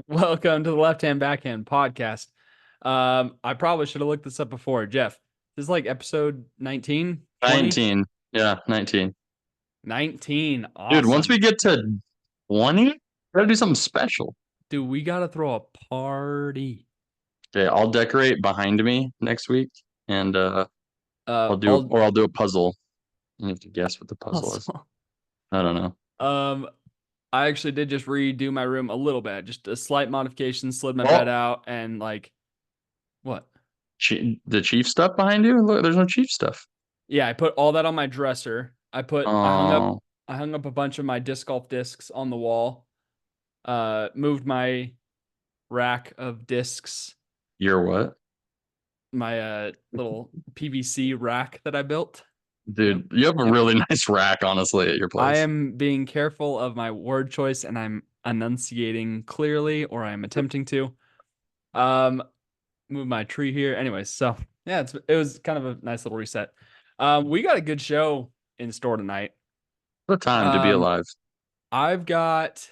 Welcome to the Left Hand Backhand podcast. I probably should have looked this up before. Jeff, this is like episode 19, 20? 19. Yeah, 19. 19. Dude, once we Awesome. get to 20, gotta do something special. Dude, we got to throw a party. Okay, I'll decorate behind me next week and Uh, I'll I'll or I'll do a puzzle. You have to guess what the puzzle is. also, I don't know. um, I actually did just redo my room a little bit, just a slight modification, slid my bed Oh, out and what? the chief stuff behind you? Look, there's no chief stuff. Yeah, I put all that on my dresser. I hung up Oh, a bunch of my disc golf discs on the wall. Moved my rack of discs, you're what? my little PVC rack that I built. Yep. Dude, you have a Yep. really nice rack, honestly, at your I place. am being careful of my word choice and I'm enunciating clearly, or I'm attempting to. Um, Move my tree here. Anyways, so yeah, it was kind of a nice little reset. We got a good show in store tonight. What a time to be Um, alive. I've got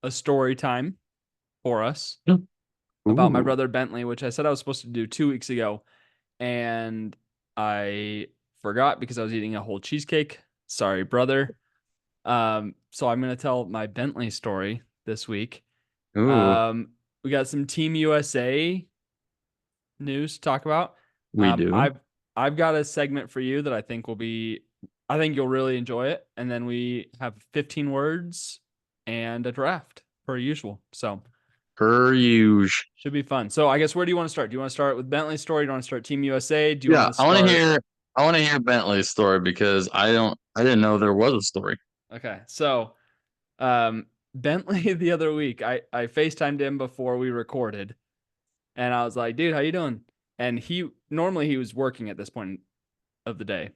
a story time for us about my Ooh, brother Bentley, which I said I was supposed to do 2 weeks ago, and I forgot because I was eating a whole cheesecake. Sorry, brother. So I'm gonna tell my Bentley story this week. ooh, Um, we got some Team USA news to talk about. we Um, do. I've I've got a segment for you that I think you'll really enjoy it. And then we have 15 words and a draft per usual. So Per usual. should be fun. So I guess where do you want to start? Do you want to start with Bentley's story? Do you want to start Team USA? Do you want Yeah, to start? I want to hear Bentley's story because I didn't know there was a story. Okay. So Bentley the other week, I FaceTimed him before we recorded and I was like, dude, how you doing? And he was working at this point of the day.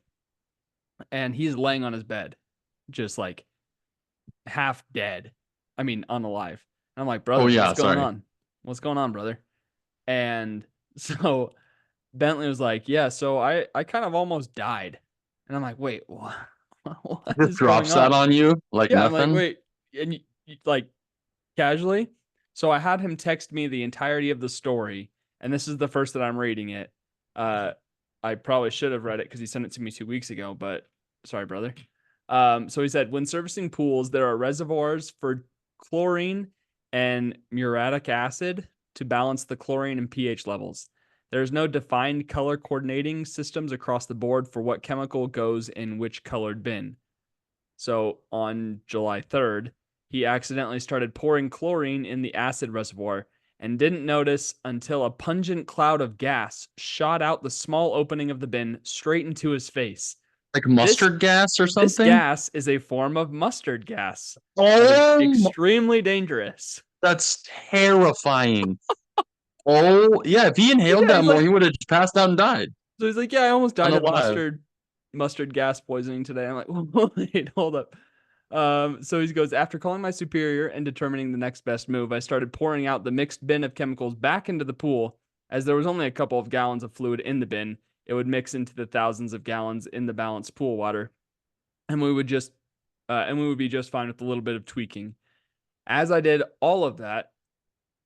And he's laying on his bed, just like half dead. I mean, unalive. And I'm like, Oh brother, what's yeah, going sorry. on? What's going on, brother? And so Bentley was like, yeah, so I kind of almost died. And I'm like, wait, what Just is going drops that on? on you like Yeah, I'm like, nothing. wait, and like casually. So I had him text me the entirety of the story, and this is the first that I'm reading it. Uh, I probably should have read it because he sent it to me 2 weeks ago, but sorry, brother. So he said, when servicing pools, there are reservoirs for chlorine and muriatic acid to balance the chlorine and pH levels. There is no defined color coordinating systems across the board for what chemical goes in which colored bin. So on July 3rd, he accidentally started pouring chlorine in the acid reservoir and didn't notice until a pungent cloud of gas shot out the small opening of the bin straight into his face. Like This mustard gas or this something. gas is a form of mustard gas that is Oh, extremely dangerous. that's terrifying. Oh, yeah, if he inhaled Yeah, that more, he would have passed out and died. he's like, yeah, I almost died of Unalive. mustard gas poisoning today. I'm like, wait, hold up. So he goes, after calling my superior and determining the next best move, I started pouring out the mixed bin of chemicals back into the pool. As there was only a couple of gallons of fluid in the bin, it would mix into the thousands of gallons in the balanced pool water, and we would be just fine with a little bit of tweaking. As I did all of that,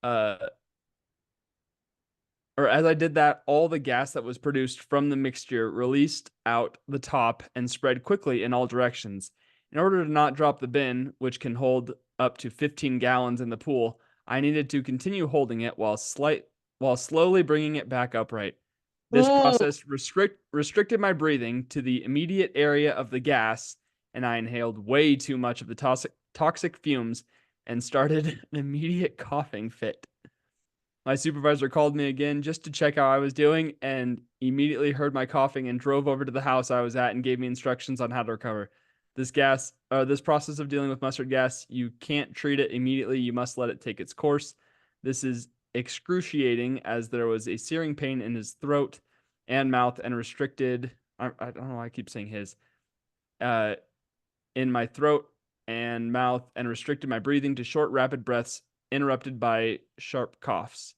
uh, or as I did that, all the gas that was produced from the mixture released out the top and spread quickly in all directions. In order to not drop the bin, which can hold up to 15 gallons in the pool, I needed to continue holding it while slowly bringing it back upright. This Oh, process restricted my breathing to the immediate area of the gas, and I inhaled way too much of the toxic fumes and started an immediate coughing fit. My supervisor called me again just to check how I was doing and immediately heard my coughing and drove over to the house I was at and gave me instructions on how to recover. This process of dealing with mustard gas, you can't treat it immediately. You must let it take its course. This is excruciating as there was a searing pain in his throat and mouth and I don't know why I keep saying his, uh, in my throat and mouth and restricted my breathing to short, rapid breaths interrupted by sharp coughs.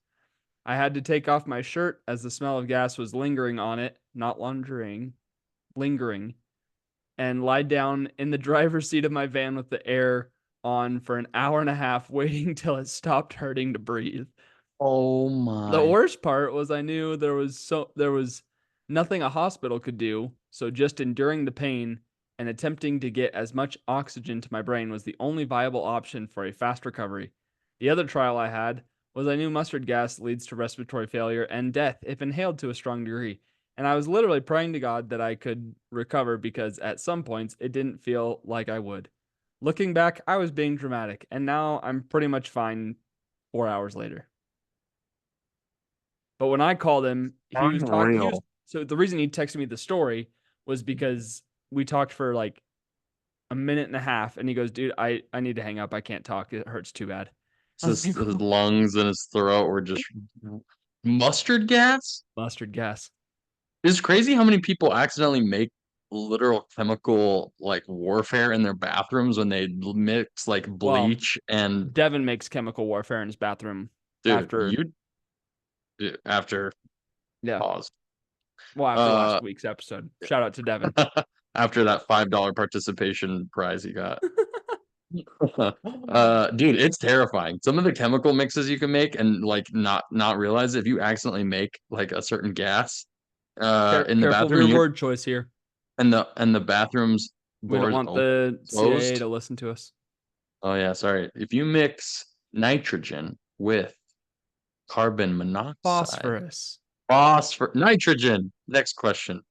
I had to take off my shirt as the smell of gas was lingering on it, not laundering, lingering, and lie down in the driver's seat of my van with the air on for an hour and a half, waiting till it stopped hurting to breathe. Oh The my. worst part was I knew there was nothing a hospital could do, so just enduring the pain and attempting to get as much oxygen to my brain was the only viable option for a fast recovery. The other trial I had was I knew mustard gas leads to respiratory failure and death if inhaled to a strong degree, and I was literally praying to God that I could recover because at some points it didn't feel like I would. Looking back, I was being dramatic, and now I'm pretty much fine 4 hours later. But when I called him, he was talking. He was Unreal. so the reason he texted me the story was because we talked for like a minute and a half, and he goes, "Dude, I need to hang up. I can't talk. It hurts too bad." I was like, His lungs and his throat were just mustard gas. mustard gas. It's crazy how many people accidentally make literal chemical like warfare in their bathrooms when they mix like Well, bleach and Devin makes chemical warfare in his bathroom dude, after, you after yeah, pause. well, after Uh last week's episode. Shout out to Devin. after that $5 participation prize he got. Dude, it's terrifying. Some of the chemical mixes you can make and like not realize if you accidentally make like a certain gas in the Careful of bathroom your and you word choice here. and the bathroom's We don't doors want open the CIA closed. to listen to us. Oh yeah, sorry. If you mix nitrogen with carbon monoxide, Phosphorus. phosphor nitrogen. Next question.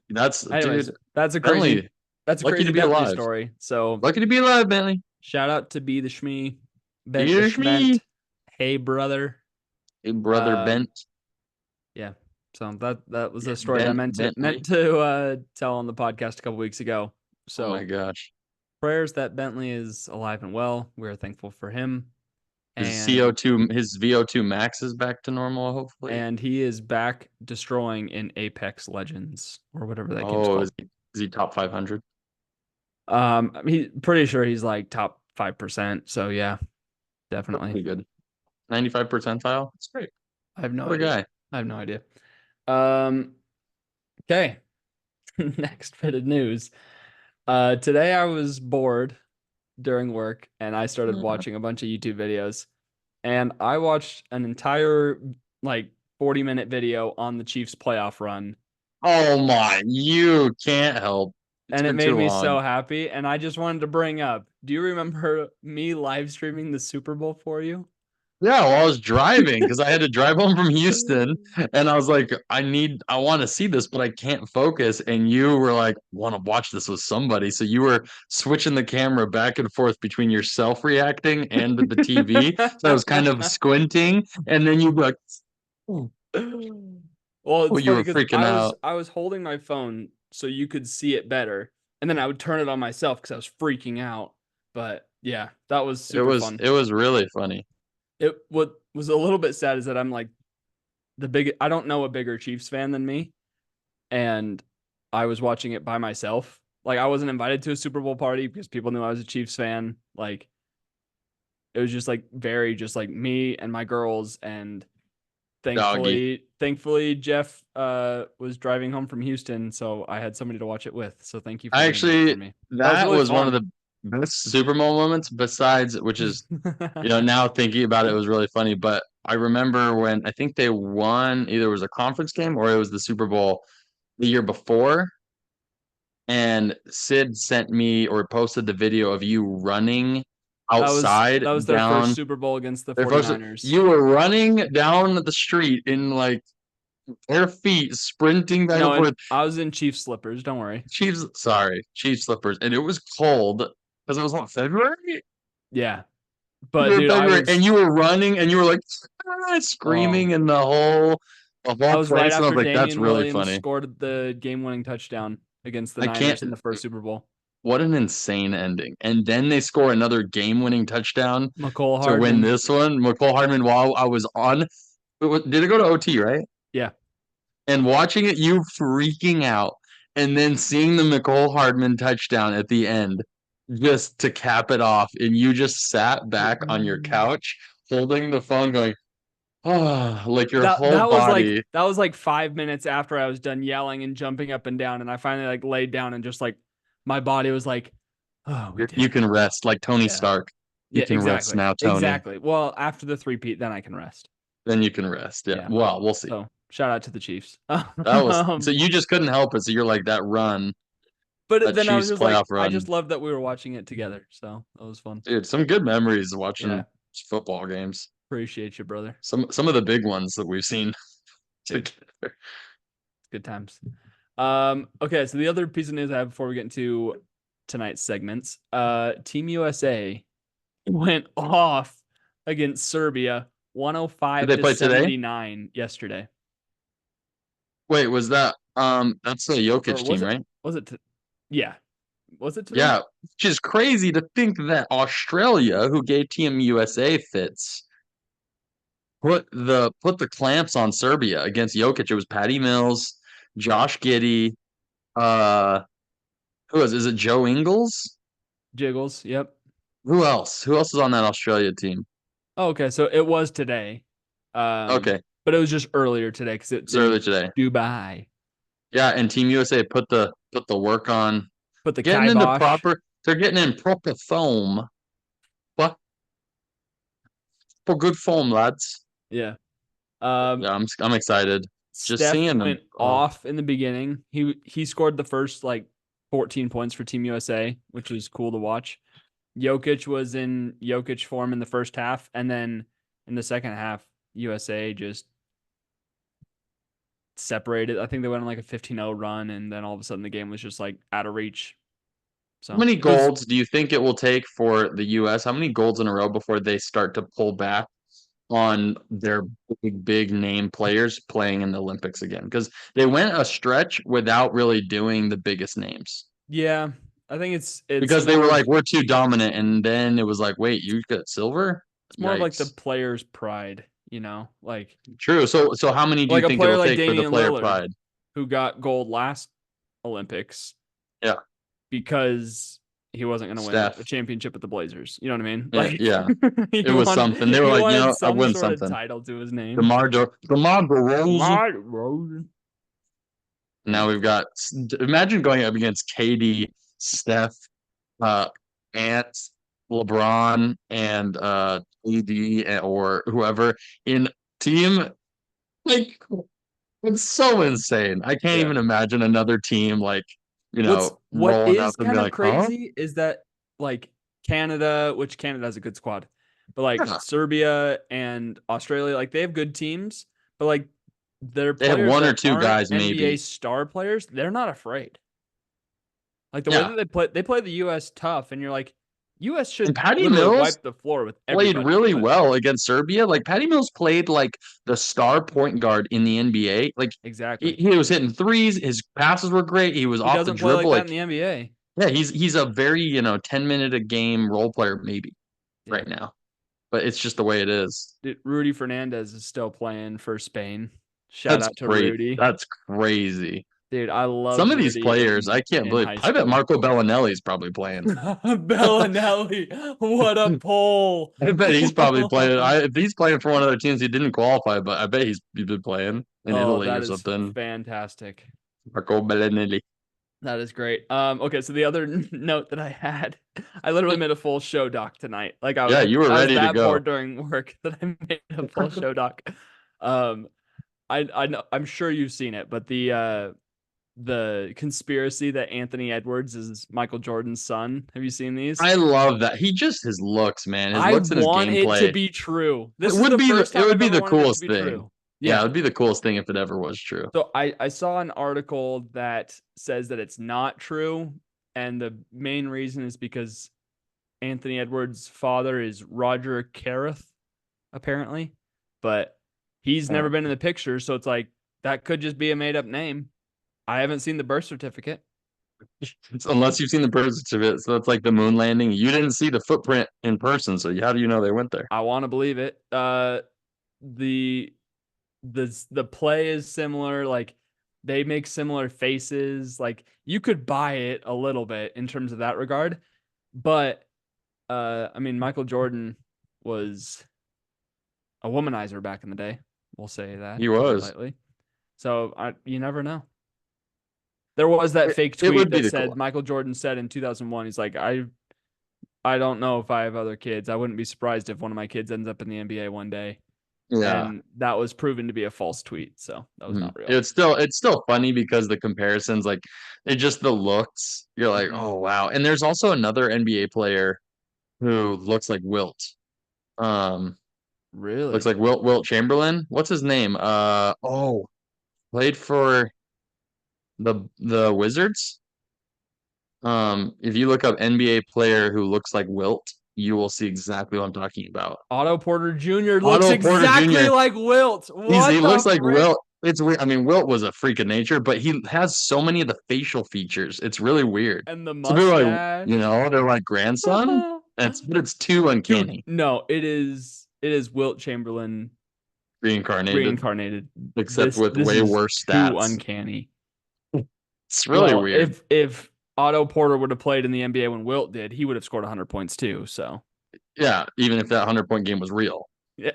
That's Anyways, dude, that's a crazy, Bentley, that's a lucky crazy to be Bentley alive. story. So Lucky to be alive, Bentley. shout out to Be the Shmee, Bent the Here's Schment. me. Hey brother. Hey, brother Um, Bent. yeah. So that was Yeah, a story that I Bent meant to Bentley. tell on the podcast a couple weeks ago. Oh my So gosh. prayers that Bentley is alive and well. We're thankful for him, His and CO2, his VO2 max is back to normal, hopefully. he is back destroying in Apex Legends or whatever that game's Oh, called. is he top 500? He's pretty sure he's like top 5%. So yeah, That's definitely. pretty good. 95 percentile. That's great. I have no What a idea. guy. I have no idea. Um, okay. Next bit of news. Today I was bored during work and I started watching a bunch of YouTube videos. And I watched an entire like 40-minute video on the Chiefs playoff run. Oh my, you can't help. It's And it been made too me long. so happy. And I just wanted to bring up, do you remember me live streaming the Super Bowl for you? Yeah, well, I was driving because I had to drive home from Houston, and I was like, I want to see this, but I can't focus. And you were like, want to watch this with somebody, so you were switching the camera back and forth between yourself reacting and the TV. So I was kind of squinting, and then you were like, oh, Well, oh, it's you funny were because freaking out. I was holding my phone so you could see it better, and then I would turn it on myself because I was freaking out. But yeah, that was super fun. It was really funny. What was a little bit sad is that I'm like I don't know a bigger Chiefs fan than me, and I was watching it by myself. Like I wasn't invited to a Super Bowl party because people knew I was a Chiefs fan. Like it was just like very just like me and my girls, and Doggy. thankfully Jeff was driving home from Houston, so I had somebody to watch it with. So thank you for I doing that for actually, me. That was that really was one of fun. the best Super Bowl moments, besides, which is, now thinking about it, it was really funny. But I remember when I think they won, either it was a conference game or it was the Super Bowl the year before. And Sid sent me or posted the video of you running outside That was their first down. Super Bowl against the Their first, 49ers. you were running down the street in like bare feet, sprinting back and No, and forth. I was in Chief slippers, don't worry. Chiefs slippers, and it was cold because it was what, February. Yeah. We But were in dude, February, and you were running, and you were like oh, screaming in the that whole was right place, and I was after like, "That's Damian really Williams funny." scored the game-winning touchdown against the I can't. Niners in the first Super Bowl. What an insane ending! And then they score another game-winning touchdown McCole to win Hardman. this one. McCole Hardman, while I was on, did it go to OT, right? Yeah. And watching it, you freaking out, and then seeing the McCole Hardman touchdown at the end, just to cap it off, and you just sat back on your couch holding the phone, going, "Oh," like your whole body. That was like 5 minutes after I was done yelling and jumping up and down, and I finally like laid down and just like my body was like, Oh, we You did. can rest like Tony Yeah. Stark. You Yeah, can rest exactly. now, Tony. Exactly. Well, after the three-peat, then I can rest. Then you can rest. Yeah. Yeah. Well, we'll see. So shout out to the Chiefs. That was so you just couldn't help it. So you're like that run, But that then I was Chiefs just like, playoff I run. just loved that we were watching it together. So that was fun. Dude, some good memories Yeah. watching football games. Appreciate you, brother. Some of the big ones that we've seen Dude, together. good times. Okay, so the other piece of news I have before we get into tonight's segments, Team USA went off against Serbia Did 105 they to play today? 79 yesterday. Wait, was that that's the Or Jokic was team, it right? yeah. Was it today? Yeah, which is crazy to think that Australia, who gave Team USA fits, put the clamps on Serbia against Jokic. It was Patty Mills, Josh Giddey, uh who is it Joe Ingles? Jiggles, yep. Who else? Who else is on that Australia team? Oh, okay, so it was today. Okay, But it was just earlier today because it's it's in early today. Dubai. Yeah, and Team USA put the work on But the getting into kibosh, proper. They're getting in proper foam. What for good foam, lads? yeah. Um, Yeah, I'm excited. Just Steph seeing them. went Oh, off in the beginning. He scored the first like 14 points for Team USA, which was cool to watch. Jokic was in Jokic form in the first half, and then in the second half, USA just separated. I think they went on like a 15-0 run, and then all of a sudden the game was just like out of reach. how So many it was golds do you think it will take for the U.S.? How many golds in a row before they start to pull back on their big name players playing in the Olympics again? Because they went a stretch without really doing the biggest names. yeah. I think it's Because they were more of like, we're too dominant, and then it was like, wait, you got silver? it's more of like the Yikes. player's pride, you know, True. So how many do you like a think player it'll like take for the Damian player Lillard pride? who got gold last Olympics Yeah, because he wasn't going to win a Steph. championship with the Blazers. You know what I mean? Yeah, Like yeah. It he was won, something. They were he like, wanted I some win sort of something. title to his name. DeMar DeRozan. My Rosen. Now Yeah, we've got. Imagine going up against KD, Steph, uh, Ant, LeBron, and AD or whoever in team. Like it's so insane. I can't yeah. even imagine another team like What rolling up is and be kind of like, huh? crazy is that like Canada, which Canada has a good squad, but like Yeah. Serbia and Australia, like they have good teams, but like their They have players one or that two aren't guys NBA maybe. star players, they're not afraid. Like the way Yeah. that they play the US tough, and you're like, US And should Patty literally Mills wipe the floor with played everybody, really but well against Serbia. Like Patty Mills played like the star point guard in the NBA. Like exactly. he was hitting threes. His passes were great. He was He off the doesn't play like dribble. that in Like the NBA. yeah, he's a very 10 minute a game role player maybe Yeah. right now. But it's just the way it is. Dude, Rudy Fernandez is still playing for Spain. Shout That's out to great. Rudy. That's crazy. Dude, I Some loved of these Rudy players, I can't in believe. high I bet school. Marco Bellinelli's probably playing. Bellinelli, what a pull. I bet he's probably playing. If he's playing for one of their teams, he didn't qualify, but I bet he's been playing in Oh, Italy that or is something. fantastic. Marco Bellinelli. That is great. Okay, so the other note that I had, I literally made a full show doc tonight. Like Yeah, you were I was ready to that go. bored during work that I made a full show doc. Um, I know I'm sure you've seen it, but the conspiracy that Anthony Edwards is Michael Jordan's son. Have you seen these? I love that. His looks, man, his I looks and his want it to gameplay. be true. It This is would the be first it time would I've be ever the wanted it to coolest be thing. true. Yeah, it Yeah. would be the coolest thing if it ever was true. So I saw an article that says that it's not true. And the main reason is because Anthony Edwards' father is Roger Carruth, apparently. But he's never Yeah. been in the picture. So it's like that could just be a made up name. I haven't seen the birth certificate. Unless you've seen the birth certificate, so that's like the moon landing. You didn't see the footprint in person, so how do you know they went there? I want to believe it. The the play is similar. Like they make similar faces. Like you could buy it a little bit in terms of that regard. But I mean, Michael Jordan was a womanizer back in the day. We'll say that He to put it was. lightly. So you never know. There was that It, fake it tweet would be that the said cool. Michael Jordan said in 2001, he's like, I don't know if I have other kids. I wouldn't be surprised if one of my kids ends up in the NBA one day. Yeah. And that was proven to be a false tweet, so that was Mhm. not real. It's still funny because the comparisons, like it just the looks, you're like, Hmm. oh wow. And there's also another NBA player who looks like Wilt. Um, looks Really? like Wilt Chamberlain. What's his name? Played for the Wizards. If you look up NBA player who looks like Wilt, you will see exactly what I'm talking about. Otto Porter Jr. looks Otto Porter exactly Jr. like Wilt. He What looks the like frick? Wilt. It's weird. I mean, Wilt was a freak of nature, but he has so many of the facial features. It's really weird. And the So people are like, mustache. they're like grandson. But it's too Dude, uncanny, no, it is Wilt Chamberlain reincarnated, reincarnated. except This with this way is worse too stats. uncanny. It's really Well, weird. if Otto Porter would have played in the NBA when Wilt did, he would have scored 100 points too. So Yeah, even if that 100-point game was real, yeah,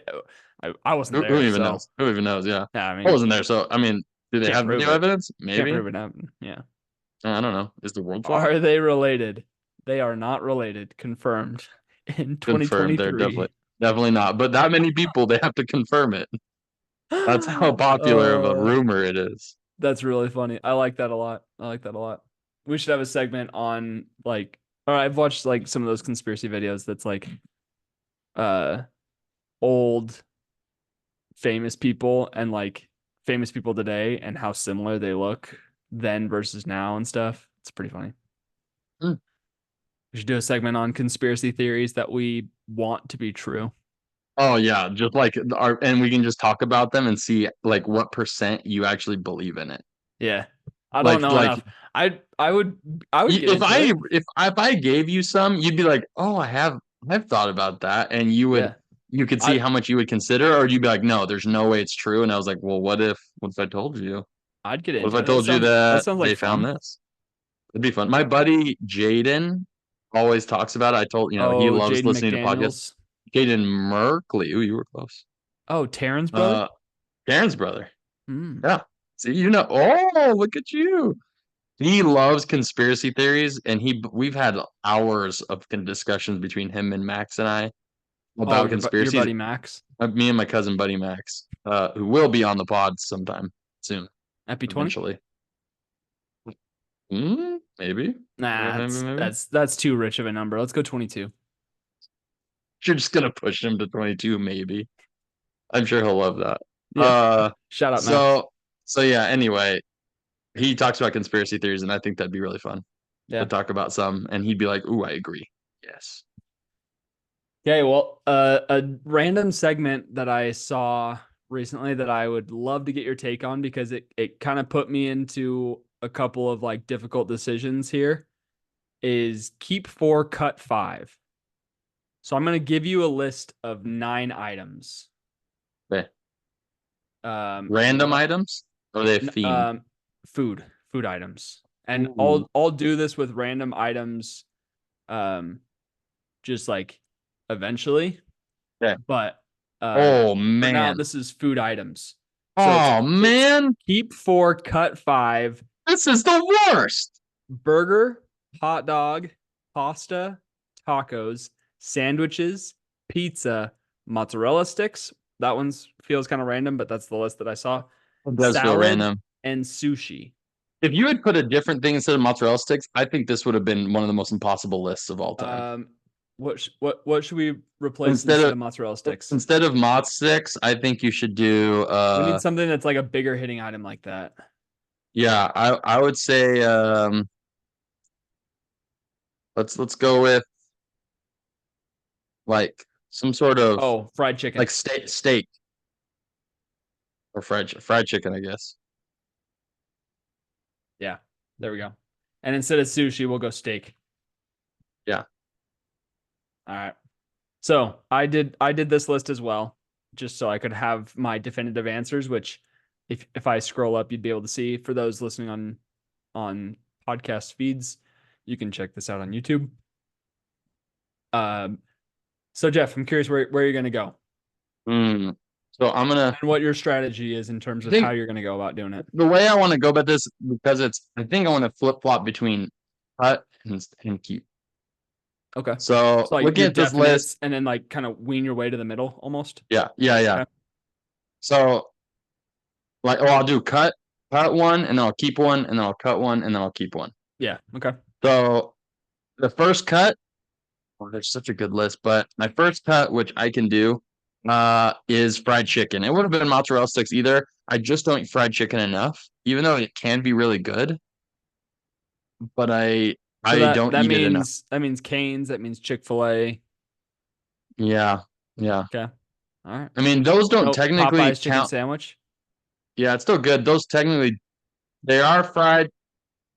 I wasn't who there, even so knows? Who even knows? Yeah, yeah, I I mean, wasn't there, so I mean, do they can't have prove video it. evidence? Can't Maybe. prove it happened. Yeah. I don't know. Is the world flat? Are they related? They are not related. Confirmed in Confirmed. They're definitely 2023. definitely not. But that many people, they have to confirm it. That's how popular of a uh, rumor it is. that's really funny. I like that a lot. I like that a lot. We should have a segment on like, or I've watched like some of those conspiracy videos that's like, uh, old famous people and like famous people today and how similar they look then versus now and stuff. It's pretty funny. Hmm. We should do a segment on conspiracy theories that we want to be true. Oh yeah, just like and we can just talk about them and see like what percent you actually believe in it. Yeah. I don't Like know like enough. I would get if into I it. if I gave you some, you'd be like, "Oh, I've thought about that." And Yeah. you could see I how much you would consider, or you'd be like, "No, there's no way it's true." And I was like, "Well, what if I told you? I'd get What if into I it. That told you sounds that that sounds like they found fun. this?" It'd be fun. My buddy Jaden always talks about it. I told, he Oh, loves Jaden listening to podcasts. McDaniels. Jaden Merkley. Ooh, you were close. Oh, Taryn's brother? Uh Karen's brother. Hmm. Yeah. See, oh, look at you. He loves conspiracy theories, and we've had hours of discussions between him and Max and I Oh, about your conspiracies. buddy Max. Me and my cousin buddy Max, who will be on the pod sometime soon, Epi 20? eventually. Maybe. Nah, Maybe, that's maybe. that's that's too rich of a number. Let's go 22. You're just gonna push him to 22, maybe. I'm sure he'll love that. Yeah. Uh, Shout out Max. so yeah. Anyway, he talks about conspiracy theories, and I think that'd be really fun to Yeah. talk about some. And he'd be like, "Ooh, I agree." Yes. Okay, well, a random segment that I saw recently that I would love to get your take on because it kind of put me into a couple of like difficult decisions here is keep four, cut five. So I'm going to give you a list of 9 items. Okay. Random One, items, or are they themed? um, food items, and Ooh. I'll do this with random items, um, just like eventually, Okay. but Oh for now man. this is food items. So Oh it's man. keep four, cut five: This is the worst. burger, hot dog, pasta, tacos, sandwiches, pizza, mozzarella sticks. That one's feels kind of random, but that's the list that I saw. It does feel Salad random. and sushi. If you had put a different thing instead of mozzarella sticks, I think this would have been one of the most impossible lists of all time. What should we replace Instead instead of of mozzarella sticks? instead of mozz sticks, I think you should do We need something that's like a bigger hitting item like that. yeah, I would say let's go with like some sort of Oh, fried like chicken. steak or fried chicken, I guess. Yeah, there we go. And instead of sushi, we'll go steak. Yeah. All right. So I did this list as well, just so I could have my definitive answers, which if I scroll up, you'd be able to see. For those listening on podcast feeds, you can check this out on YouTube. Um, so Jeff, I'm curious where you're gonna go. Mm. So I'm gonna. And what your strategy is in terms I of how think you're going to go about doing it. the way I want to go about this because it's. I think I want to flip flop between cut and keep. Okay. So So like looking your at this list, definites and then like kind of wean your way to the middle almost. yeah, yeah, yeah. Okay. So like, oh, I'll do cut one, and then I'll keep one, and then I'll cut one, and then I'll keep one. Yeah. Okay. So the first cut, oh, there's such a good list, but my first cut, which I can do, is fried chicken. It would have been mozzarella sticks either. I just don't eat fried chicken enough, even though it can be really good, but So I don't eat it enough. that means Cane's, that means Chick-fil-A. Yeah, yeah. Okay. All right. I mean, those don't No technically Popeye's chicken count. sandwich. Yeah, it's still good. Those technically they are fried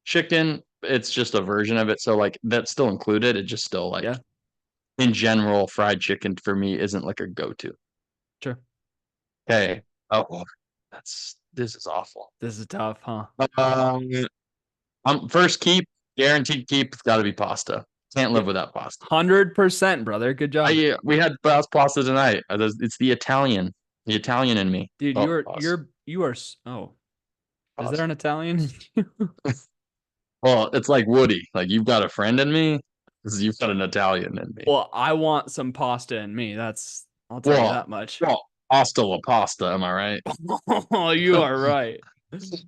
chicken. It's just a version of it, so like that's still included. It just still like Yeah. in general, fried chicken for me isn't like a go-to. Sure. Okay. Oh, this is awful. This is tough, huh? Um, first keep, guaranteed keep. It's got to be pasta. Can't live Yep. without pasta. 100%, brother. Good job. We had pasta tonight. It's the Italian in me. Dude, Oh, pasta, oh, is there pasta. an Italian? Well, it's like Woody. Like you've got a friend in me. You've got an Italian in me. Well, I want some pasta in me. I'll tell you Well, that much. well, pasta la pasta. Am I right? Oh, you are right.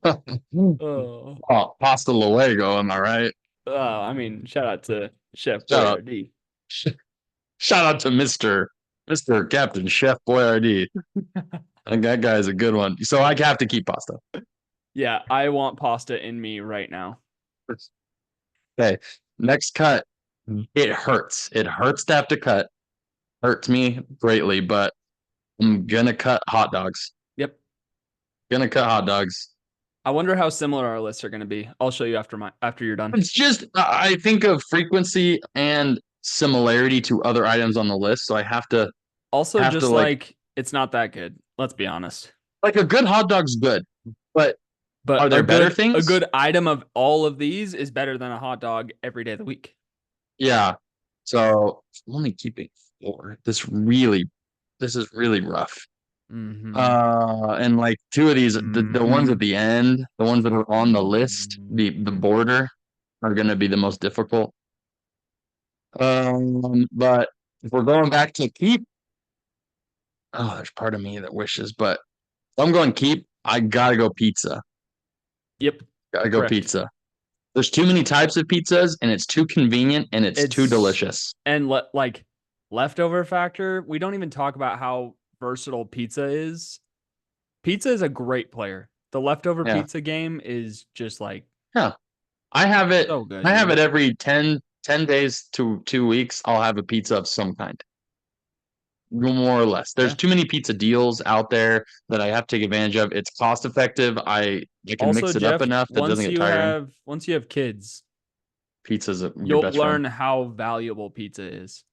Oh, Oh, pasta luego. Am I right? I mean, shout out to Chef Shout out. Boyardee. Shout out to Mister Captain Chef Boyardee. That guy is a good one. So I have to keep pasta. Yeah, I want pasta in me right now. Okay. Next cut. It hurts. It hurts to have to cut. Hurts me greatly, but I'm gonna cut hot dogs. Yep. Gonna cut hot dogs. I wonder how similar our lists are going to be. I'll show you after you're done. It's just I think of frequency and similarity to other items on the list, so I Also, have to just like it's not that good. Let's be honest. like a good hot dog's good, but But are there better a things? good item of all of these is better than a hot dog every day of the week. Yeah. So I'm only keeping four. This is really rough. Mm-hmm. And like two of these, the ones Mm-hmm. at the end, the ones that are on the list, the border, are gonna be the most difficult. But if we're going back to keep, oh, there's part of me that wishes, but if I'm going keep. I gotta go pizza. Yep. Gotta go Correct. pizza. There's too many types of pizzas, and it's too convenient, and it's too It's delicious. and like leftover factor. We don't even talk about how versatile pizza is. Pizza is a great player. The leftover Yeah, pizza game is just like yeah. I have it. so good, I have it dude. every 10 days to 2 weeks. I'll have a pizza of some kind, more or less. There's Yeah. too many pizza deals out there that I have to take advantage of. It's cost effective. I can Also, mix it up Jeff, enough that it doesn't get tiring. once you have kids, Pizza's your you'll best friend. learn how valuable pizza is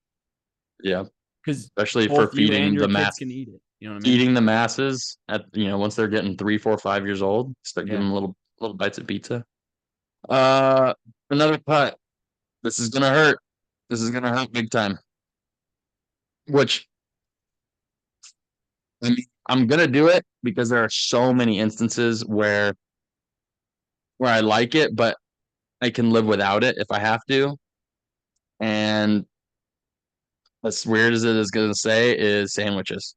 Yeah, because especially for both you and feeding your the kids mass, can eat it. You know what I mean? feeding the masses at once they're getting 3, 4, 5 years old. Start giving Yeah. them little bites of pizza. Uh, Another cut. This is gonna hurt. This is gonna hurt big time. Which I mean, I'm gonna do it because there are so many instances where I like it, but I can live without it if I have to. And as weird as it is gonna say, is sandwiches.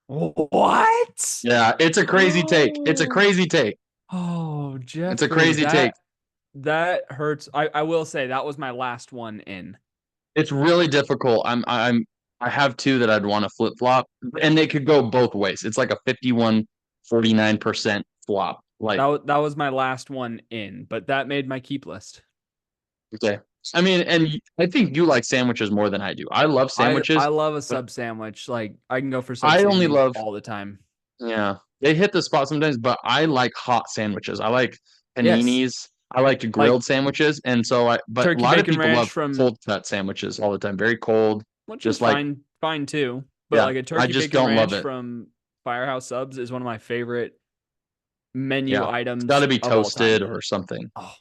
What? Yeah, it's a crazy take. It's a Oh, crazy take. oh, It's a Jeffrey, crazy take. that hurts. I will say that was my last one in. It's really difficult. I have two that I'd want to flip flop, and they could go both ways. It's like a 51-49% flop. Like That was my last one in, but that made my keep list. okay. I mean, and I think you like sandwiches more than I do. I love I sandwiches, love a but sub sandwich. Like I can go for sub I only sammies love, all the time. yeah, they hit the spot sometimes, but I like hot sandwiches. I like Yes, paninis. I like like grilled sandwiches. But a turkey lot of bacon people ranch love from cold cut sandwiches all the time, very cold. which is Just like, fine too. But yeah, like a I turkey just bacon don't love ranch it. from Firehouse Subs is one of my favorite menu Yeah, it's got items to be of all toasted time. or something. Oh,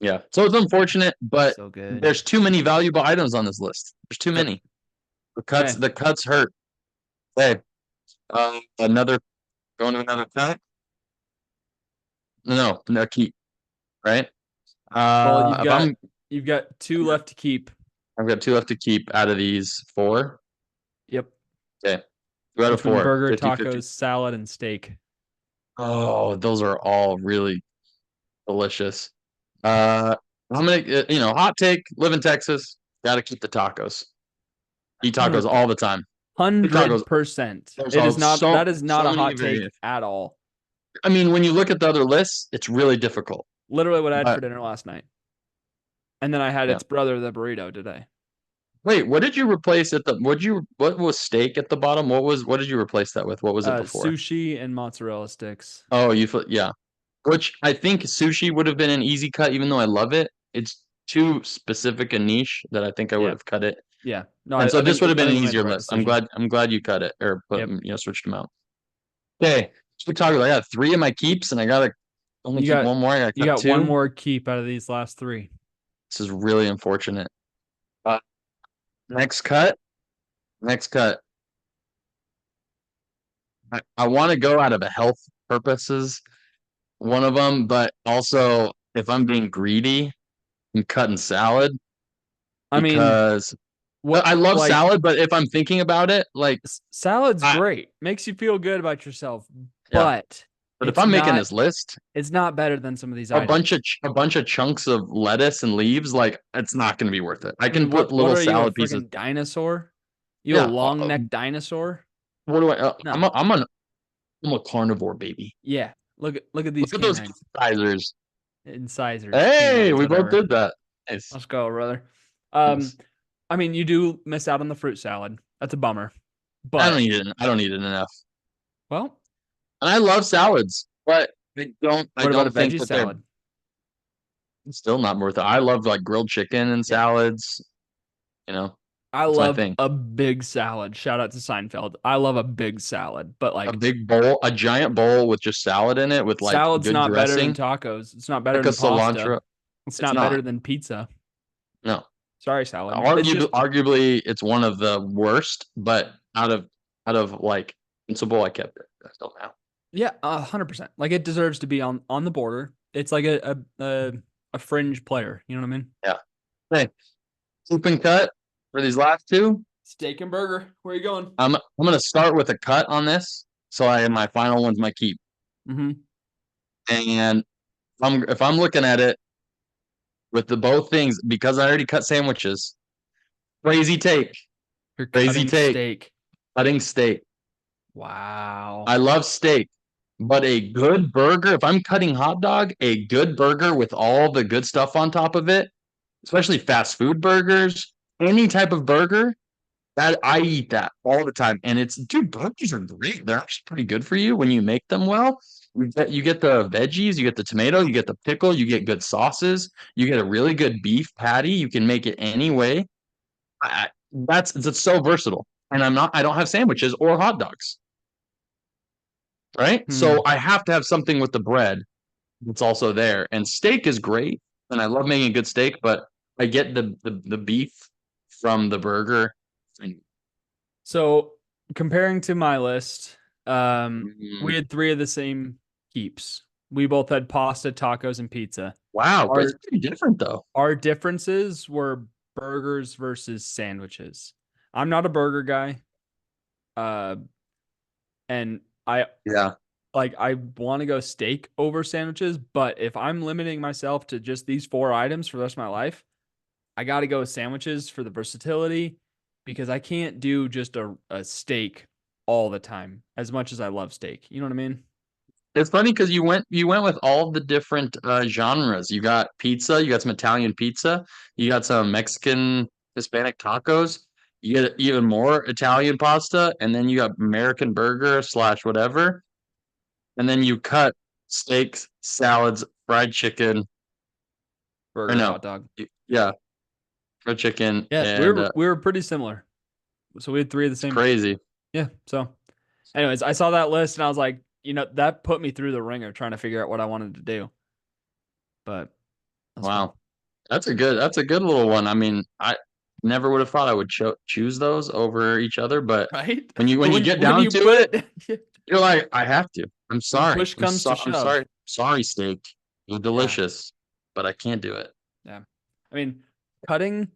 Yeah. So it's unfortunate, but so good. there's too many valuable items on this list. There's too Yep. many. Hey, The cuts hurt. Hey, Another going to another cut. No, keep, right? Well, you've If got you've got two left to keep. I've got two left to keep out of these four. Yep. Okay. Two out of Between four. burger, 50-50. tacos, salad, and steak. Oh, those are all really delicious. I'm gonna, hot take, live in Texas, gotta keep the tacos. Eat tacos 100%. all the time. Eat tacos. 100%. There's It is not so that is not so a many hot take variations. at all. I mean, when you look at the other lists, it's really difficult. Literally what I had But for dinner last night. And then I had yeah. its brother, the burrito, today. Wait, what did you replace at the what was steak at the bottom? What did you replace that with? What was it before? Sushi and mozzarella sticks. Oh, yeah. Which I think sushi would have been an easy cut, even though I love it. It's too specific a niche that I think I would Yeah. have cut it. Yeah. No, And so this would have I been an think we made the easier right list. decision. I'm glad you cut it or Yep. switched them out. Okay, keep talking. I got three of my keeps, and I gotta only keep one more. I gotta You cut got one two. more keep out of these last three. This is really unfortunate. Uh, next cut. Next cut. I want to go out of a health purposes, one of them, but also if I'm being greedy, I'm cutting salad I mean, because what I love like salad, but if I'm thinking about it, like salad's I great. Makes you feel good about yourself, yeah, but but if I'm making this list, it's not better than some of these items. a bunch of chunks of lettuce and leaves, like it's not going to be worth it. I I mean, can put what little are you, a salad pieces. freaking dinosaur? You a Yeah, long neck dinosaur? what do I? No. I'm a carnivore baby. Yeah. Look at these Look at those canines. incisors. Incisors, Hey, canines, we both whatever. did that. Nice. Let's go, brother. Nice. I mean, you do miss out on the fruit salad. That's a bummer. I don't But eat it. I don't eat it enough. well, And I love salads, but I what about a don't think veggie that they're salad? still not worth it. I love like grilled chicken and Yeah. salads. You know, I it's my love thing. a big salad. Shout out to Seinfeld. I love a big salad, but A like big bowl, a giant bowl with just salad in it with like salad's good not better than dressing, tacos. It's not better like a than pasta. cilantro. It's It's not better not. than pizza. No. Sorry, salad. It's just Arguably it's one of the worst, but out of like principle, I kept it. I still now. yeah, 100%. Like it deserves to be on the border. It's like a fringe player. You know what I mean? Yeah. Hey, soup and cut for these last two. Steak and burger. Where are you going? I'm gonna start with a cut on this. So my final one's my keep. Mm-hmm. And if I'm looking at it with the both things, because I already cut sandwiches, crazy take. You're Crazy cutting take. steak. Cutting steak. Wow. I love steak, but a good burger, if I'm cutting hot dog, a good burger with all the good stuff on top of it, especially fast food burgers, any type of burger, that I eat that all the time. And dude, burgers are great. They're actually pretty good for you when you make them well. You get the veggies, you get the tomato, you get the pickle, you get good sauces, you get a really good beef patty. You can make it any way. It's so versatile. And I don't have sandwiches or hot dogs, right? Hmm. So I have to have something with the bread that's also there. And steak is great, and I love making a good steak, but I get the beef from the burger. So comparing to my list, we Mm, had three of the same keeps. We both had pasta, tacos, and pizza. wow, but it's Our pretty different though. our differences were burgers versus sandwiches. I'm not a burger guy. Uh, and Yeah. I want to go steak over sandwiches, but if I'm limiting myself to just these four items for the rest of my life, I got to go with sandwiches for the versatility because I can't do just a steak all the time as much as I love steak. You know what I mean? It's funny because you went with all the different genres. You got pizza, you got some Italian pizza, you got some Mexican Hispanic tacos, you get even more Italian pasta, and then you got American burger slash whatever. And then you cut steaks, salads, fried chicken, or Burger, no, hot dog. yeah, fried chicken, Yeah, and we were pretty similar. So we had three of the it's same. crazy. Yeah. So, anyways, I saw that list and I was like, that put me through the ringer trying to figure out what I wanted to do. But that's fun. Wow, that's a good little one. I mean, never would have thought I would choose those over each other. But right? when But you get when down you to put it, it you're like, I have to. I'm when sorry. push comes to I'm shove. sorry. Sorry, steak. You're Yeah. delicious, but I can't do it. Yeah. I mean, cutting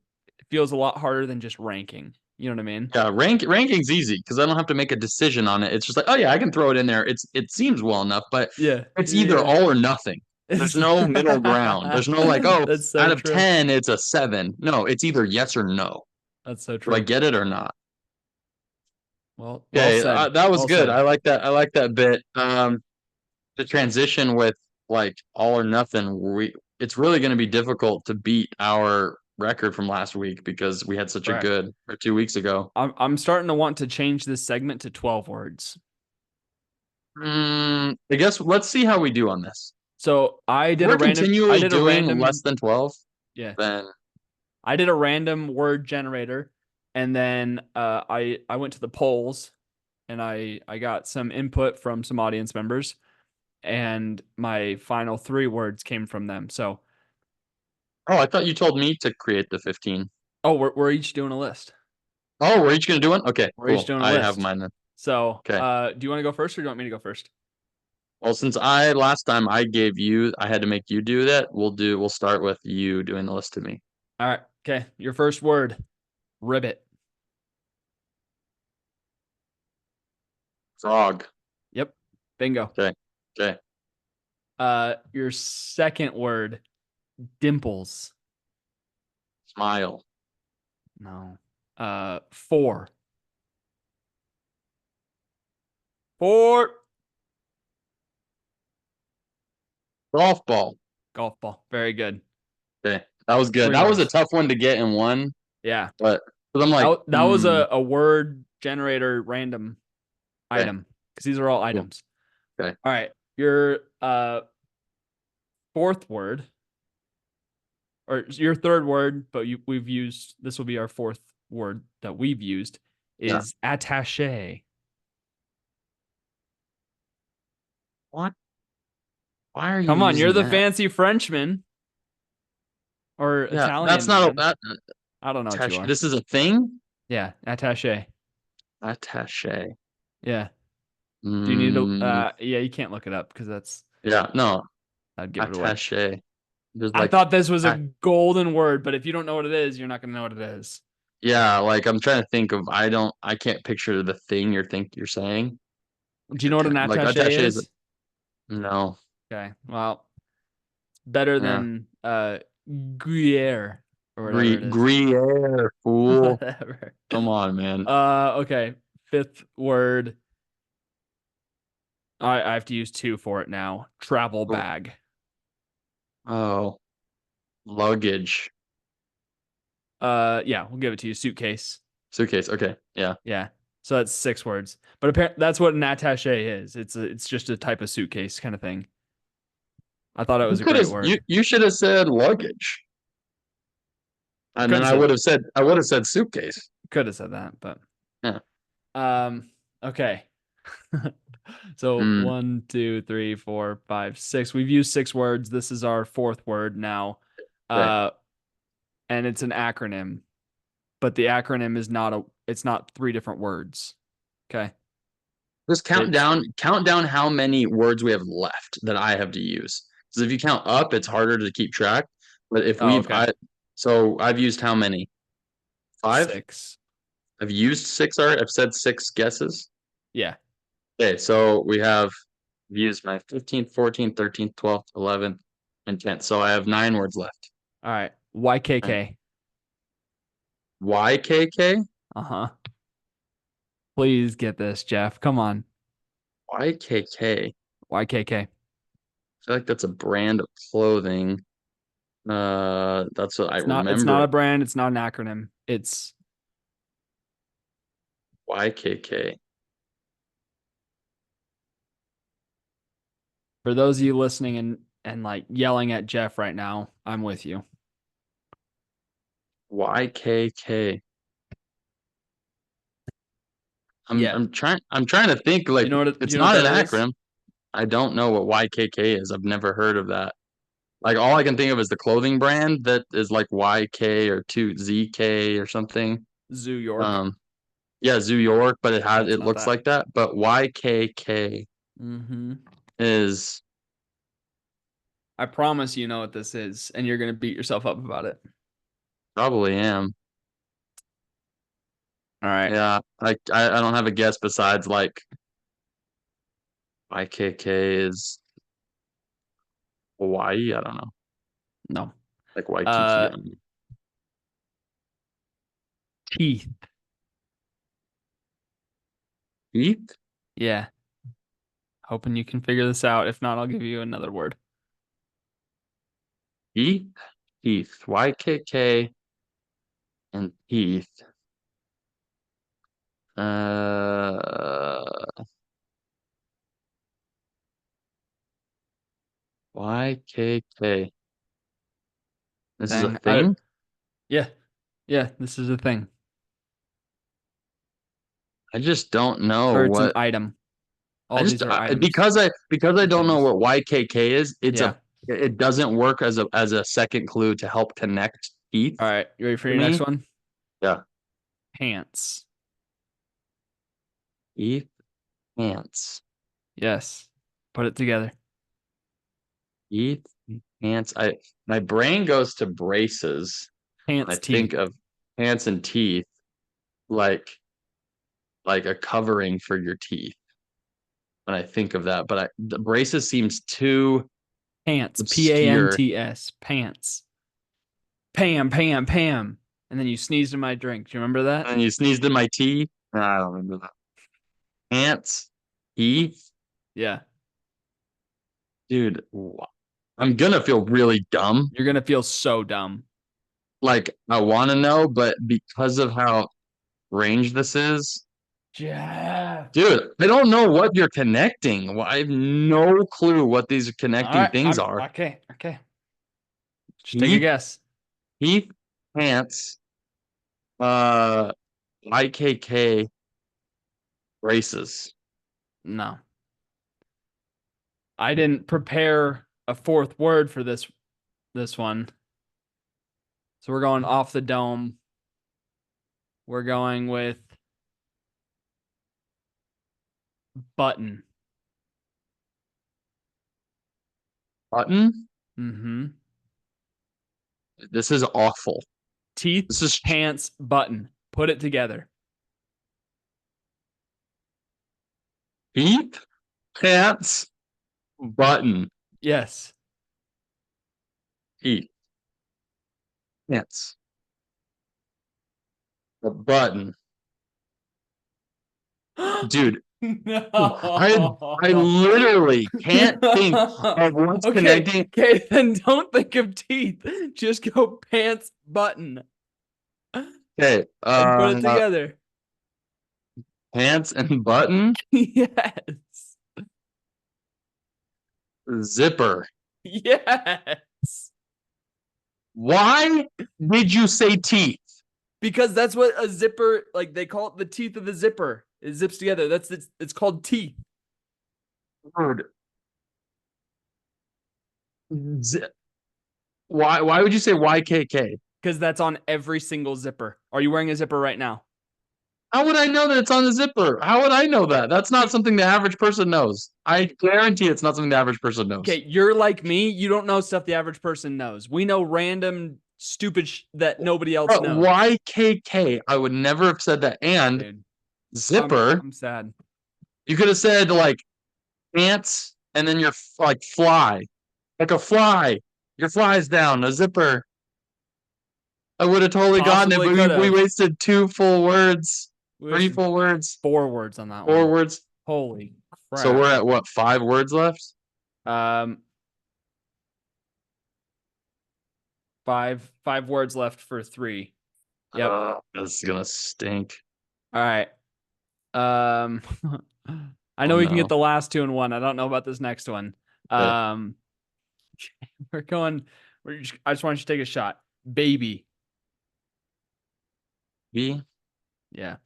feels a lot harder than just ranking. You know what I mean? Yeah, ranking's easy because I don't have to make a decision on it. It's just like, oh yeah, I can throw it in there. It seems well enough, but Yeah. it's either Yeah. all or nothing. There's no middle ground. There's no like, oh, That's so out of true. 10, it's a 7. No, it's either yes or no. That's so Do I true. get it or not? Well Okay, said. that was Well good. said. I like that. I like that bit. The transition with like all or nothing, it's really going to be difficult to beat our record from last week because we had such a Correct. good or 2 weeks ago. I'm starting to want to change this segment to 12 words. I guess let's see how we do on this. So If we're I continually did a doing less random, than 12, yeah, then I did a random word generator, and then I went to the polls, and I got some input from some audience members, and my final 3 words came from them. So, oh, I thought you told me to create the 15. oh, we're each doing a list. Oh, we're each going to do one? Okay, We're each cool. doing a I have list. mine then. So, Okay. do you want to go first, or do you want me to go first? Well, since I last time I gave you, I had to make you do that. We'll start with you doing the list to me. All right. Okay. Your first word, ribbit. Frog. Yep. Bingo. Okay. Okay. Your second word, dimples. Smile. No. Four. Four. Golf ball. Golf ball. Very good. Okay. That was good. 3 That was a words. tough one to get in one, Yeah. but 'cause I'm like, That was a word generator random okay. item because these are all Cool. items. Okay. All right. Your fourth word, or your third word, but we've used, this will be our fourth word that we've used, Yeah. is attaché. What? Why are you Come on, you're using the that? fancy Frenchman or Yeah, that's Italian not a man. I don't know what you are. This is a thing? Yeah, attaché. Attaché. Yeah. Do you need to? Mm, Yeah, you can't look it up because yeah, no. that'd give it away. Attaché. There's I like thought this was a at, golden word, but if you don't know what it is, you're not gonna know what it is. yeah, like I'm trying to think of I can't picture the thing you're saying. Do you know what an Like attaché attaché is is? no. Okay, well, better Yeah. than Gruyere or whatever it is. Gruyere, fool. Whatever. Come on, man. Okay. Fifth word. I have to use 2 for it now. Travel bag. Oh, luggage. Yeah, we'll give it to you. Suitcase. Suitcase. Okay. Yeah. Yeah. So that's 6 words. But apparently that's what an attaché is. It's just a type of suitcase kind of thing. I thought it was a great word. You should have said luggage. And then I would have said suitcase. Could have said that, but Yeah. okay. So Mm, 1, 2, 3, 4, 5, 6. We've used 6 words. This is our fourth word now. okay. And it's an acronym, but the acronym is it's not 3 different words. Okay. Just It's count down how many words we have left that I have to use. Because if you count up, it's harder to keep track. But if oh, okay. so I've used how many? 5? 6. I've used 6 already. I've said 6 guesses. Yeah. Okay, so we have used my 15th, 14th, 13th, 12th, 11th, and 10th. So I have 9 words left. All right. Right. YKK. YKK? Uh-huh. Please get this, Jeff. Come on. YKK. YKK. I feel like that's a brand of clothing. That's what I It's not remember. a brand, it's not an acronym. It's YKK. for those of you listening and like yelling at Jeff right now, I'm with you. YKK. Yeah. I'm trying to think like Do it's you know what not an that is? acronym. I don't know what YKK is. I've never heard of that. Like all I can think of is the clothing brand that is like YK or 2ZK or something. Zoo York. Um, yeah, Zoo York, but That's it not looks that. like that. But YKK Mm-hmm. is I promise you know what this is, and you're gonna beat yourself up about it. probably am. All right. Yeah, I don't have a guess besides like YKK is Hawaii. I don't know. No. Like Waikiki. I Uh, don't know. teeth. Heath? Yeah. Hoping you can figure this out. If not, I'll give you another word. Heath? Heath. YKK and Heath. Uh, YKK. This is a Thing. I thing? Yeah. Yeah, this is a thing. I just don't know Or it's an what item. All these are items. because I And don't know things. what YKK is, Yeah. it doesn't work as a second clue to help connect Heath All right. You ready for to your next me. one? Yeah. Pants. Heath pants. Yes. Put it together. Heath pants. I My brain goes to braces. I Pants, teeth. think of pants and teeth like a covering for your teeth when I think of that. But the braces seems too Pants. obscure. Pants. Pants. Pam, Pam, Pam. And then you sneezed in my drink. Do you remember that? And you sneezed in my tea. I don't remember that. Pants, teeth, Yeah. dude. I'm gonna feel really dumb. You're gonna feel so dumb. Like I want to know, but because of how range this is, Jeff. dude, I don't know what you're connecting. I have no clue what these All connecting right. things I'm are. okay. Okay. Just take a Teeth, guess. teeth, pants, uh, IKK braces. No. I didn't prepare a fourth word for this one. So we're going off the dome. We're going with button. Button. Mm-hmm. This is awful. Teeth, This is pants, button. Put it together. teeth, pants, button, Yes. teeth, pants, a button. Dude, I No. literally can't think of what's Okay, connecting. okay, then don't think of teeth. Just go pants button Okay, and put it together. pants and button, Yes. zipper. Yes. Why did you say teeth? Because that's what a zipper, like they call it the teeth of the zipper. It zips together. That's it's called teeth. Dude, why would you say YKK? Because that's on every single zipper. Are you wearing a zipper right now? How would I know that it's on the zipper? How would I know that? That's not something the average person knows. I guarantee it's not something the average person knows. Okay, you're like me. You don't know stuff the average person knows. We know random stupid that nobody else But knows. YKK, I would never have said that. And Dude, zipper, I'm sad. you could have said like ants and then your like fly. Like a fly. Your fly's down, a zipper. I would have totally gotten it, Possibly but could we have. wasted two full words, We three wasted full words, 4 words on that four one. words. Holy So crap. we're at what, 5 words left? Um, five words left for 3. Yep. This is gonna stink. All right. Um, I Oh know we can get no. the last 2 in one. I don't know about this next one. Okay. Um, we're going. I just want you to take a shot. Baby. B Yeah.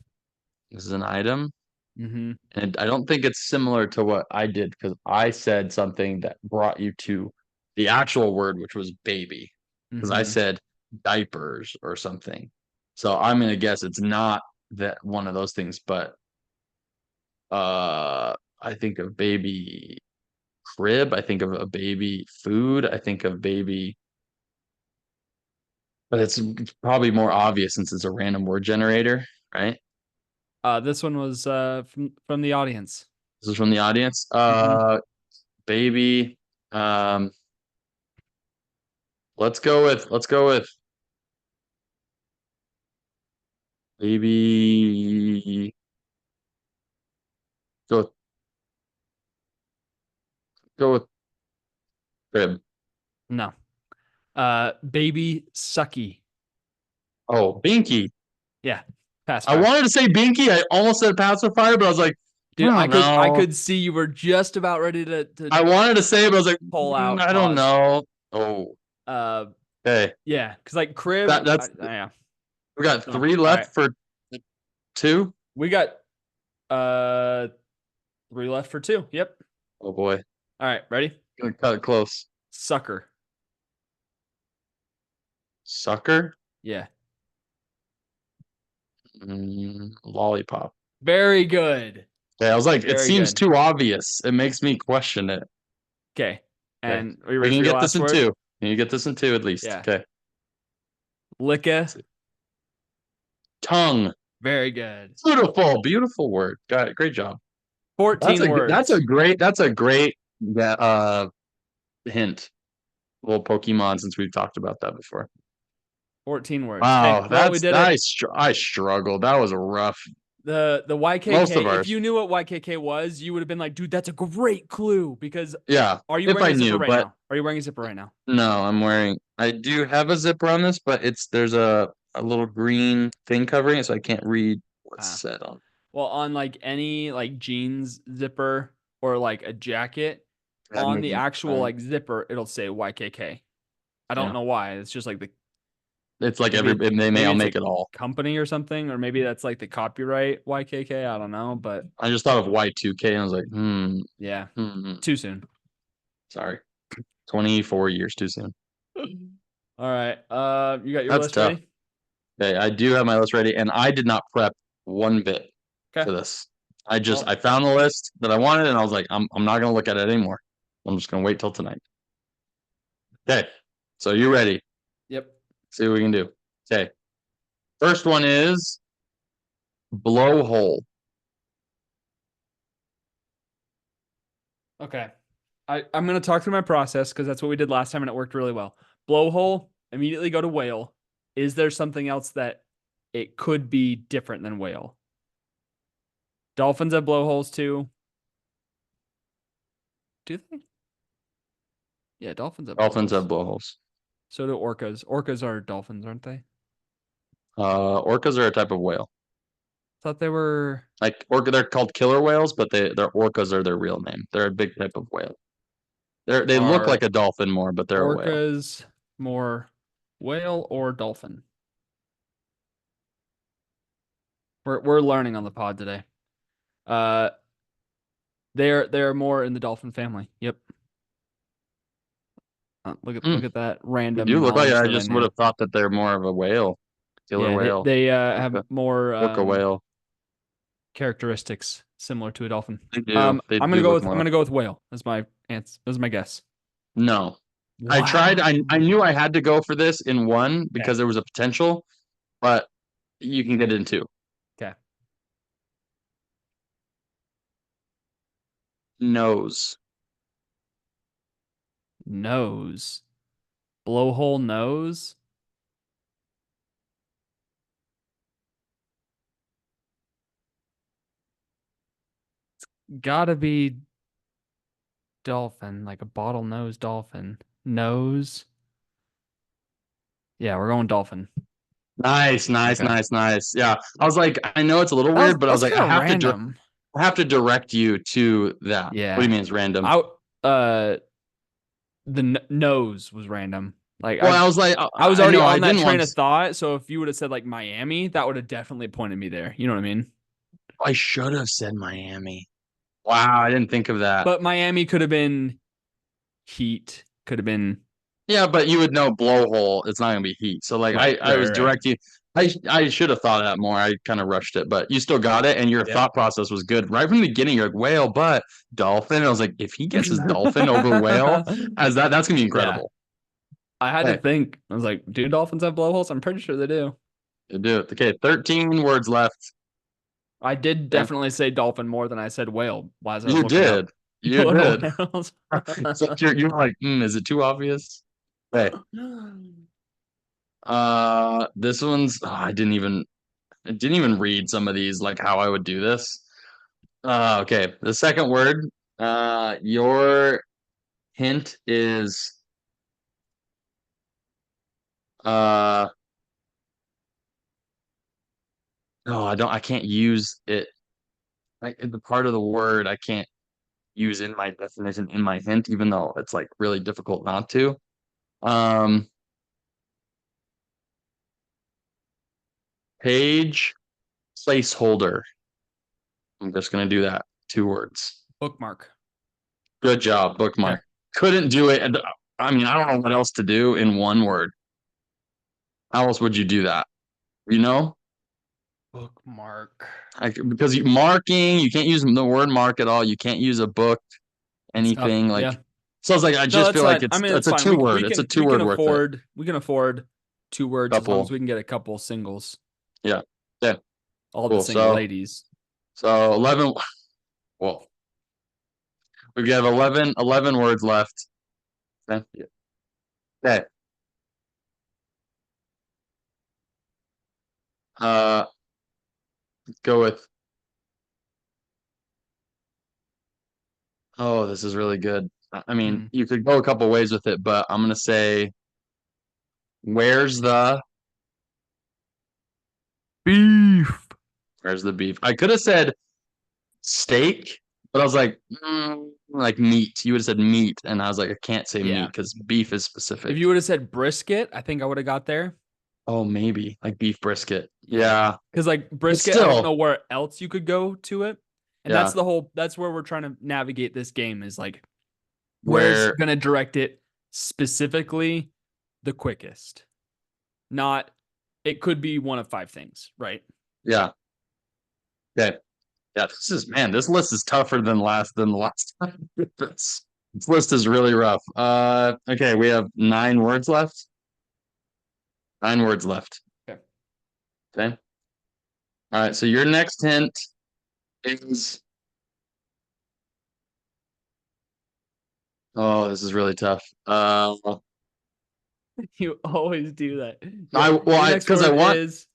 is an item. Mm-hmm. And I don't think it's similar to what I did because I said something that brought you to the actual word, which was baby, because I Mm-hmm. said diapers or something. So I'm gonna guess it's not that one of those things, but I think of baby crib, I think of a baby food, I think of baby, but it's probably more obvious since it's a random word generator, right? This one was from the audience. This is from the audience. Mm-hmm. Baby. Um, let's go with baby. Go go with crib. No. Baby sucky. Oh, binky. Yeah. I Pacifier. wanted to say binky. I almost said pacifier, but I was like, I Dude, I don't could I know. could see you were just about ready to I wanted to say it, but I was like, pull out I don't pause. know. Oh, Uh okay. yeah, because like crib, That's yeah. we got Oh, three all right. left for two. We got uh three left for two. Yep. Oh boy, All right, ready? gonna cut it close. Sucker. Sucker, Yeah. lollipop. Very good. Yeah, I was like, it Very seems good. too obvious. It makes me question it. Okay. Okay, And are you we ready can for your get this last in word? two. Can you get this in two at least? Yeah. Okay. Licka. Tongue. Very good. Beautiful, beautiful word. Got it. Great job. 14 words. That's a great hint. Little Pokemon since we've talked about that before. 14 words. Okay. Wow, Well, we did it. I struggled. That was a rough. The Most YKK, of if ours. you knew what YKK was, you would have been like, dude, that's a great clue. Because Yeah, are you if wearing I a zipper knew, right but now? Are you wearing a zipper right now? no, I'm wearing. I do have a zipper on this, but there's a little green thing covering it, so I can't read what's Ah. said on. Well, on like any like jeans zipper or like a jacket, I'm on the moving. actual like zipper, it'll say YKK. I don't Yeah, know why. It's just like it's like maybe it, they may maybe all it's make a it all. company or something, or maybe that's like the copyright YKK. I don't know, but I just thought of Y2K and I was like, yeah, hmm. too soon. Sorry, 24 years too soon. All right. You got your That's list tough. ready? Okay, I do have my list ready, and I did not prep one bit Okay. for this. I Well, found the list that I wanted, and I was like, I'm not gonna look at it anymore. I'm just gonna wait till tonight. Okay, so you ready? yep. See what we can do. Okay, first one is blowhole. Okay. I'm gonna talk through my process because that's what we did last time and it worked really well. Blowhole, immediately go to whale. Is there something else that it could be different than whale? Dolphins have blowholes too. Do they? Yeah, dolphins have Dolphins have blowholes. blowholes. So do orcas. Orcas are dolphins, aren't they? Orcas are a type of whale. Thought they were Like orca, they're called killer whales, but their orcas are their real name. They're a big type of whale. They look like are a dolphin more, but they're a whale. orcas more whale or dolphin? We're learning on the pod today. Uh they're more in the dolphin family. Yep. Hmm. Look at that They random do look like knowledge I that I just would knew. have thought that they're more of a whale, killer Yeah, whale, they have orca, more orca whale. characteristics similar to a dolphin. They do. They do look I'm more. gonna go with whale as my answer as my guess. No, I tried. Wow. I knew I had to go for this in one Okay. because there was a potential, but you can get it in two. Okay. Nose. Nose. Blowhole nose. Gotta be dolphin, like a bottlenose dolphin. Nose. Yeah, we're going dolphin. Nice, nice, Okay. nice, nice. Yeah, I was like, I know it's a little weird, but I was That's like, kind of random. I have to direct you to that. What do you Yeah. mean it's random? I uh nose was random. Like Well, I was like, I was I already know I on that didn't train want. of thought, so if you would have said like Miami, that would have definitely pointed me there. You know what I mean? I should have said Miami. Wow, I didn't think of that. But Miami could have been Heat. Could have been Yeah, but you would know blowhole. It's not gonna be heat. So like right, I right, was right, right. directing. I should have thought of that more. I kind of rushed it, but you still got it, and your Yeah. thought process was good right from the beginning. You're like whale, but dolphin. And I was like, if he gets his dolphin over whale, as that's gonna be Yeah. incredible. I had to Hey, think. I was like, do dolphins have blowholes? I'm pretty sure they do. you do it. Okay, 13 words left. I did Okay, definitely say dolphin more than I said whale as I was you looking up did. You killer did. whales. So you're like, is it too obvious? Hey, this one's. I didn't even read some of these like how I would do this. Okay, the second word. Your hint is uh no, I can't use it. Like the part of the word I can't use in my definition in my hint, even though it's like really difficult not to. Um, page placeholder. I'm just gonna do that. 2 words. Bookmark. Good job, Okay. bookmark. Couldn't do it. And I mean, I don't know what else to do in 1 word. How else would you do that? You know? Bookmark. Because marking, you can't use the word mark at all. You can't use a book, It's tough. anything like. Yeah. So I was like, I No, just that's feel like fine. I mean, it's it's a fine. two We word. we It's a can two word worth it. we can afford 2 words as long as Couple, we can get a couple singles. yeah, yeah, All the cool. single So ladies. 11. Well, we have 11 words left. Okay. Okay. Uh, let's go with. Oh, this is really good. I mean, Hmm. you could go a couple ways with it, but I'm gonna say, where's the Beef. where's the beef? I could have said steak, but I was like meat. You would have said meat, and I was like, I can't say meat Yeah. because beef is If specific. you would have said brisket, I think I would have got there. Oh, maybe like beef brisket. Yeah. Yeah, Because like but brisket, I don't still, know where else you could go to it. And yeah. that's where we're trying to navigate this game is like where's Where, gonna direct it specifically the quickest. Not it could be one of 5 things, right? yeah, okay, yeah. This is man. This list is tougher than the last time. This list is really rough. Okay, we have 9 words left. 9 words left. Okay. Okay. All right. So your next hint is. Oh, this is really tough. You always do that. I well, Your I next because I word want. is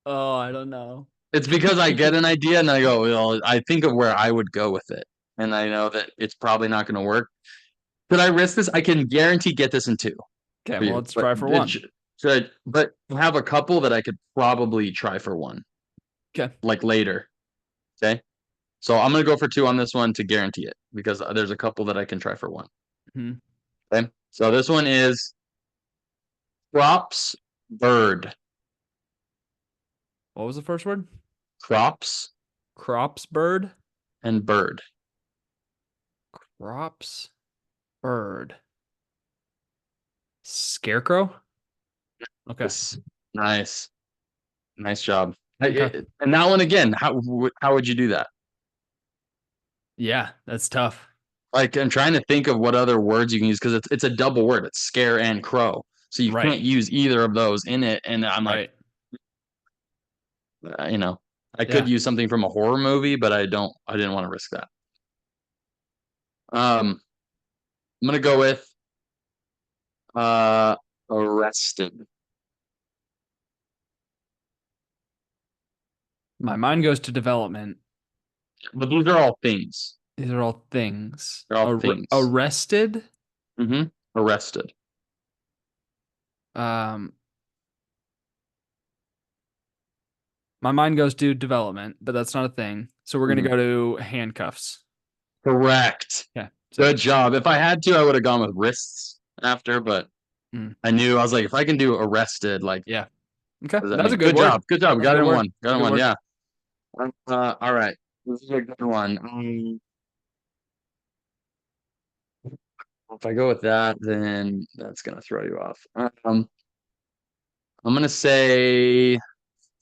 oh, I don't know. It's because I get an idea and I go, well, I think of where I would go with it, and I know that it's probably not going to work. Could I risk this? I can guarantee get this in 2 Okay, for well you, let's but try for one. should I, but have a couple that I could probably try for 1, Okay. like later. Okay, so I'm gonna go for 2 on this one to guarantee it because there's a couple that I can try for 1. Hmm. Okay, so this one is crops bird. What was the first word? Crops Crops bird. and bird. Crops bird. Scarecrow? Okay. This nice, nice job. Okay. And that one again. How would you do that? Yeah, that's tough. Like I'm trying to think of what other words you can use because it's a double word. It's scare and crow, so you Right. can't use either of those in it. And I'm like, Right. you know, I could Yeah. use something from a horror movie, but I don't. I didn't want to risk that. I'm gonna go with uh arrested. My mind goes to development. But these are all things. These are all things. They're all things. Arrested. Mm-hmm. Arrested. Um, my mind goes to development, but that's not a thing. So we're gonna Mhm. go to handcuffs. Correct. Yeah. So Good job. If I had to, I would have gone with wrists after, but mm, I knew I was like, if I can do arrested, like, yeah. Okay. what does that That was a mean? good Good word. job. Good job. That was a Got it good in word. one. That was Got a it in good one. word. Yeah. All right. This is a good one. If I go with that, then that's gonna throw you off. I'm gonna say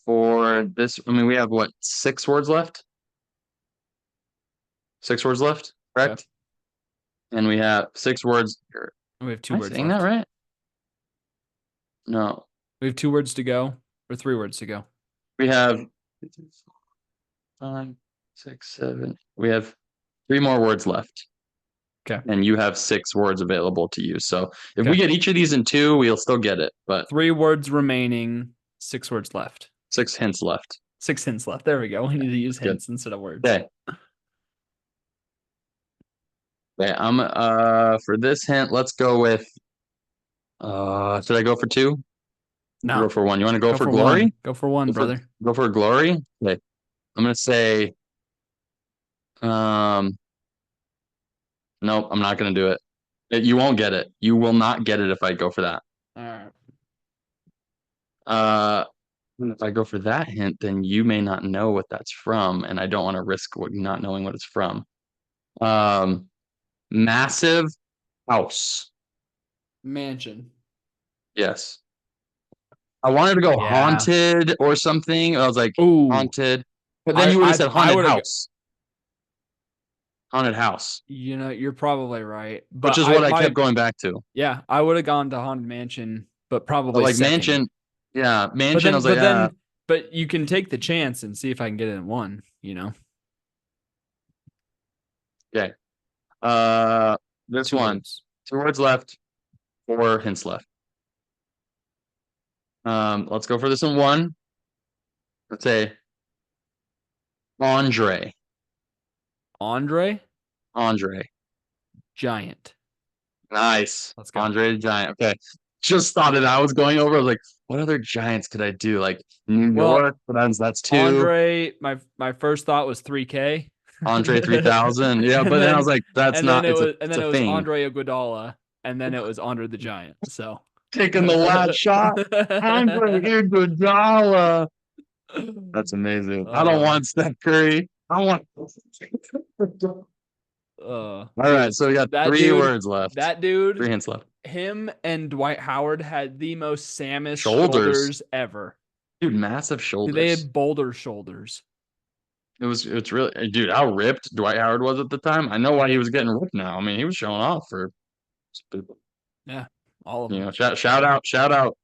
for this, I mean, we have what, 6 words left? 6 words left, Okay. correct? And we have 6 words. We have two Am I words saying that left. right? No, We have 2 words to go or 3 words to go. we have 5, 6, 7. We have 3 more words left. Okay. And you have 6 words available to use. So if we Okay. get each of these in 2, we'll still get it. But 3 words remaining, 6 words left. 6 hints left. 6 hints left. There we go. We need to use Good. hints instead of words. Okay. Okay. I'm for this hint, let's go with should I go for 2? No. Go for 1. You want to go Go for for glory? one. Go for one, Go for brother. go for glory? Okay. I'm gonna say nope, I'm not gonna do it. You won't get it. You will not get it if I go for that. All right. If I go for that hint, then you may not know what that's from, and I don't want to risk not knowing what it's from. Massive house. Mansion. Yes. I wanted to go Yeah. haunted or something. I was like Ooh. haunted, but then you would have said I haunted would have. house. Haunted house, You're probably right. which But is what I kept going back to. yeah, I would have gone to Haunted Mansion, but But probably like second. mansion, yeah, But mansion. I was then, like, but you can take the chance and see if I can get it in one. okay. This 2 one, words. 2 words left, 4 hints left. Let's go for this in 1. Let's say Andre. Andre, Andre. giant. Nice. Let's go. Andre the Giant. Okay. Just thought it. I was going over. I was like, what other giants could I do? Like New Well, York, but that's 2. Andre, my first thought was 3K. Andre 3000. Yeah, and but then I was then like, that's and then not. it was It's a it was thing. Andre Iguodala, and then it was Andre the Giant. So Taking the last shot. Andre Iguodala. That's amazing. I don't want Steph Curry. I want. All right, so we got that 3 words left. That dude, 3 hints left. him and Dwight Howard had the most Samus Shoulders. shoulders ever. Dude, massive shoulders. They had boulder shoulders. It's really, dude, how ripped Dwight Howard was at the time. I know why he was getting ripped now. I mean, he was showing off for people. Yeah, all of them. Shout out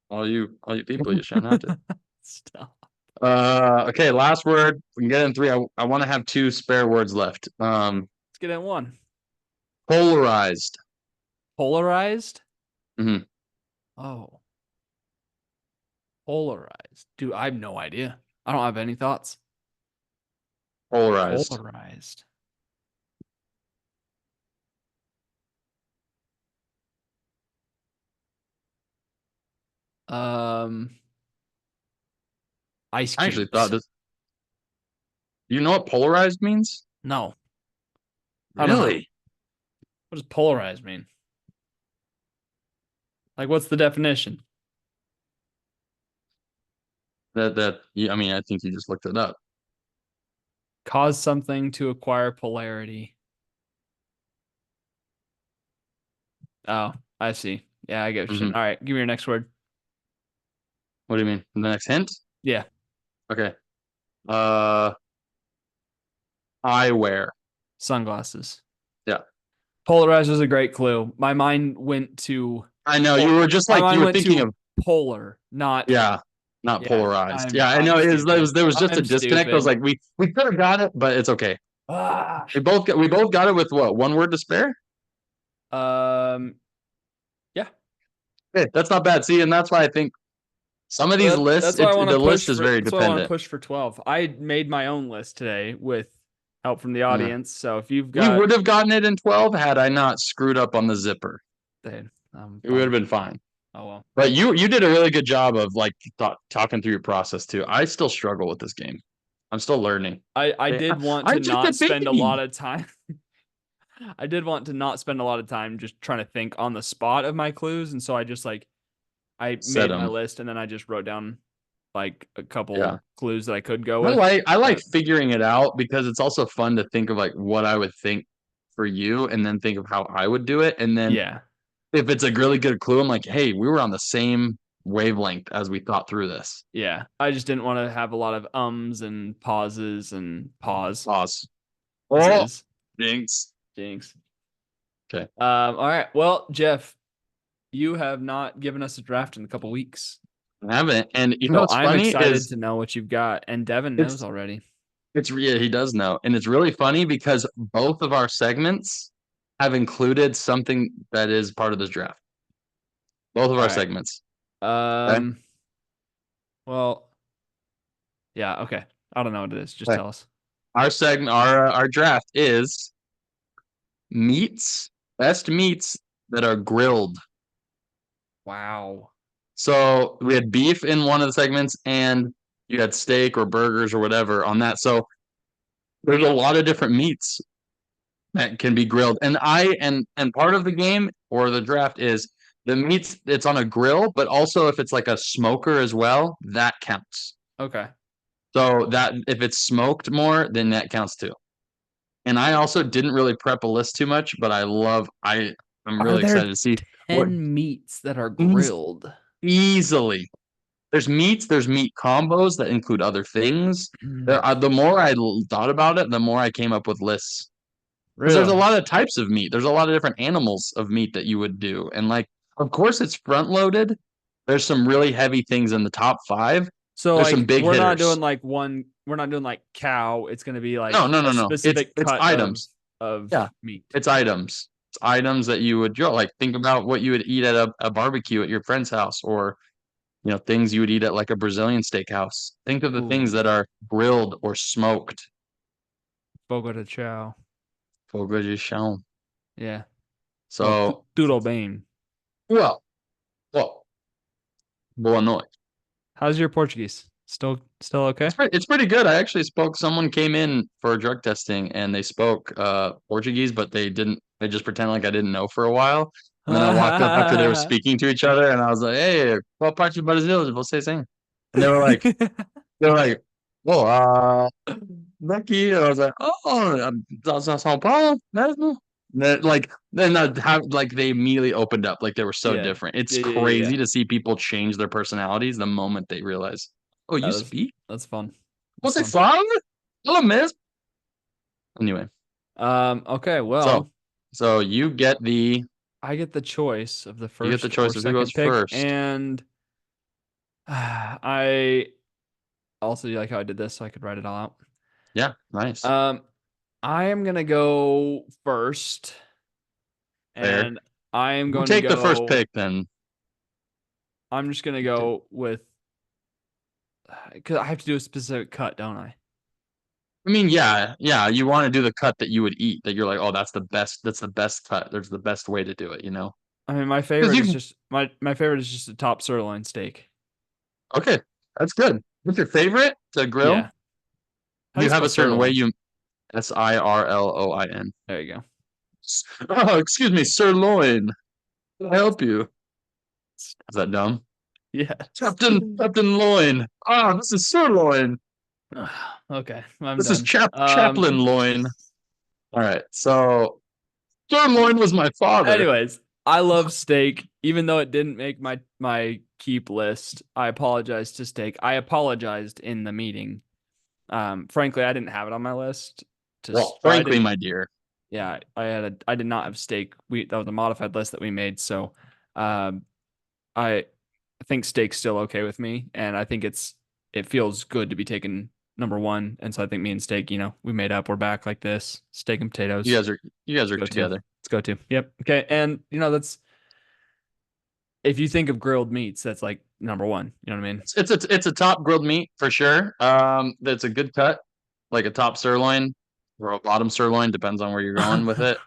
all you people you shout out to. Stop. Okay, last word. We can get in 3. I want to have 2 spare words left. Let's get in 1. Polarized. Polarized? Mm-hmm. Oh. Polarized. Dude, I have no idea. I don't have any thoughts. Polarized. Polarized. Ice cubes. I actually thought this. You know what polarized means? No. I don't know. Really? What does polarized mean? Like, what's the definition? I mean, I think you just looked it up. Cause something to acquire polarity. Oh, I see. Yeah, I get what you're saying. All right, give me your next word. What do you mean? The next hint? Yeah. Okay. Eyewear. Sunglasses. Yeah. Polarized was a great clue. My mind went to. I know you were just like you were thinking of polar, not. Yeah, not polarized. Yeah, I know. There was just a disconnect. I was like, we could have got it, but it's okay. We both got it with what, 1 word to spare? Yeah. Hey, that's not bad. See, and that's why I think some of these lists, the list is very dependent. I want to dependent. push for 12. I made my own list today with help from the audience. So if you've We would have gotten it in 12 had I not screwed up on the zipper. Then it would have been fine. Oh well. But you did a really good job of like talking through your process too. I still struggle with this game. I'm still learning. I did want to not spend a lot of time. I did want to not spend a lot of time just trying to think on the spot of my clues, and so I just I made my list and then I just wrote down like a couple clues that I could go with. I like figuring it out because it's also fun to think of like what I would think for you and then think of how I would do it. And then Yeah. if it's a really good clue, I'm like, hey, we were on the same wavelength as we thought through this. Yeah. I just didn't want to have a lot of ums and pauses and pause. Pause. Oh, Z's. jinx. Jinx. Okay. All right. Well, Jeff, you have not given us a draft in a couple weeks. I haven't. And you know So what's I'm funny excited is to know what you've got. And Devin knows it's already. yeah, he does know. And it's really funny because both of our segments have included something that is part of this draft. Both of All our right. segments. Okay. Um, well, yeah, okay. I don't know what it is. Just Okay. tell us. Our segment, our draft is meats, best meats that are grilled. Wow. So we had beef in one of the segments, and you had steak or burgers or whatever on that. So there's a lot of different meats that can be grilled. And part of the game or the draft is the meats it's on a grill, but also if it's like a smoker as well, that counts. Okay. So that if it's smoked more, then that counts too. And I also didn't really prep a list too much, but I'm Are really there excited to see what 10 meats that are eas- grilled? easily. There's meat combos that include other things. The more thought about it, the more I came up with lists. Because there's a Really? lot of types of meat. There's a lot of different animals of meat that you would do. And like, of course, it's front loaded. There's some really heavy things in the top five. So There's some like big we're not doing hitters. like we're not doing like cow. It's going to be No, like no, a no, no. specific It's cut items. of Yeah, meat. it's items. It's items that you would do. Like think about what you would eat at a barbecue at your friend's house, or things you would eat at like a Brazilian steakhouse. Think of the things Ooh, that are grilled or smoked. fogo de chao. Fogo de chão. Yeah. Well, So, doodle bane. well, well, boa noite. How's your Portuguese? Still okay? It's pretty good. I actually spoke. Someone came in for drug testing and they spoke Portuguese, but they just pretended like I didn't know for a while. And then I walked up after they were speaking to each other and I was like, "Hey, qual parte do Brasil você tem?" And they were like, "Oh, daqui." And I was like, "Oh, São Paulo mesmo?" Then how like they immediately opened up like they were so Yeah. different. It's Yeah. crazy to see people change their personalities the moment they realize, "Oh, you That was speak." that's fun. That's Você fun. fala? Fala mesmo? Anyway, Okay, so well, so I get the choice of the you get the first or choice of who goes second pick, first. and I also like how I did this so I could write it all out. Yeah, nice. Um, I am gonna go first, Fair. and I am You going to take the first go. pick then. I'm just gonna go with because I have to do a specific cut, don't I? I mean, yeah, yeah, you want to do the cut that you would eat that you're like, "Oh, that's the best cut. There's the best way to do it, you know?" I mean, my Because favorite you is can just my favorite is just a top sirloin steak. Okay, that's good. What's your favorite to grill? Yeah. How Do do you you have spell a certain way sirloin? you Sirloin? There you go. Oh, excuse me, sirloin. Can I help you? Is that dumb? Yes. Captain Loin. Ah, this is sirloin. Okay, I'm This is done. Chaplain Loin. All right, so sirloin was my father. Anyways, I love steak, even though it didn't make my keep list. I apologize to steak. I apologized in the meeting. Frankly, I didn't have it on my list Well, or I frankly, didn't. my dear. Yeah, I did not have steak. That was a modified list that we made. So, um, I think steak's still okay with me, and I think it feels good to be taken number one. And so I think me and steak, we made up. We're back like this. Steak and You potatoes. guys are you guys Let's are go to. together. Let's go to. Yep. Okay. And that's if you think of grilled meats, that's like number one. You know what I mean? It's a top grilled meat for sure. That's a good cut, like a top sirloin or a bottom sirloin, depends on where you're going with it.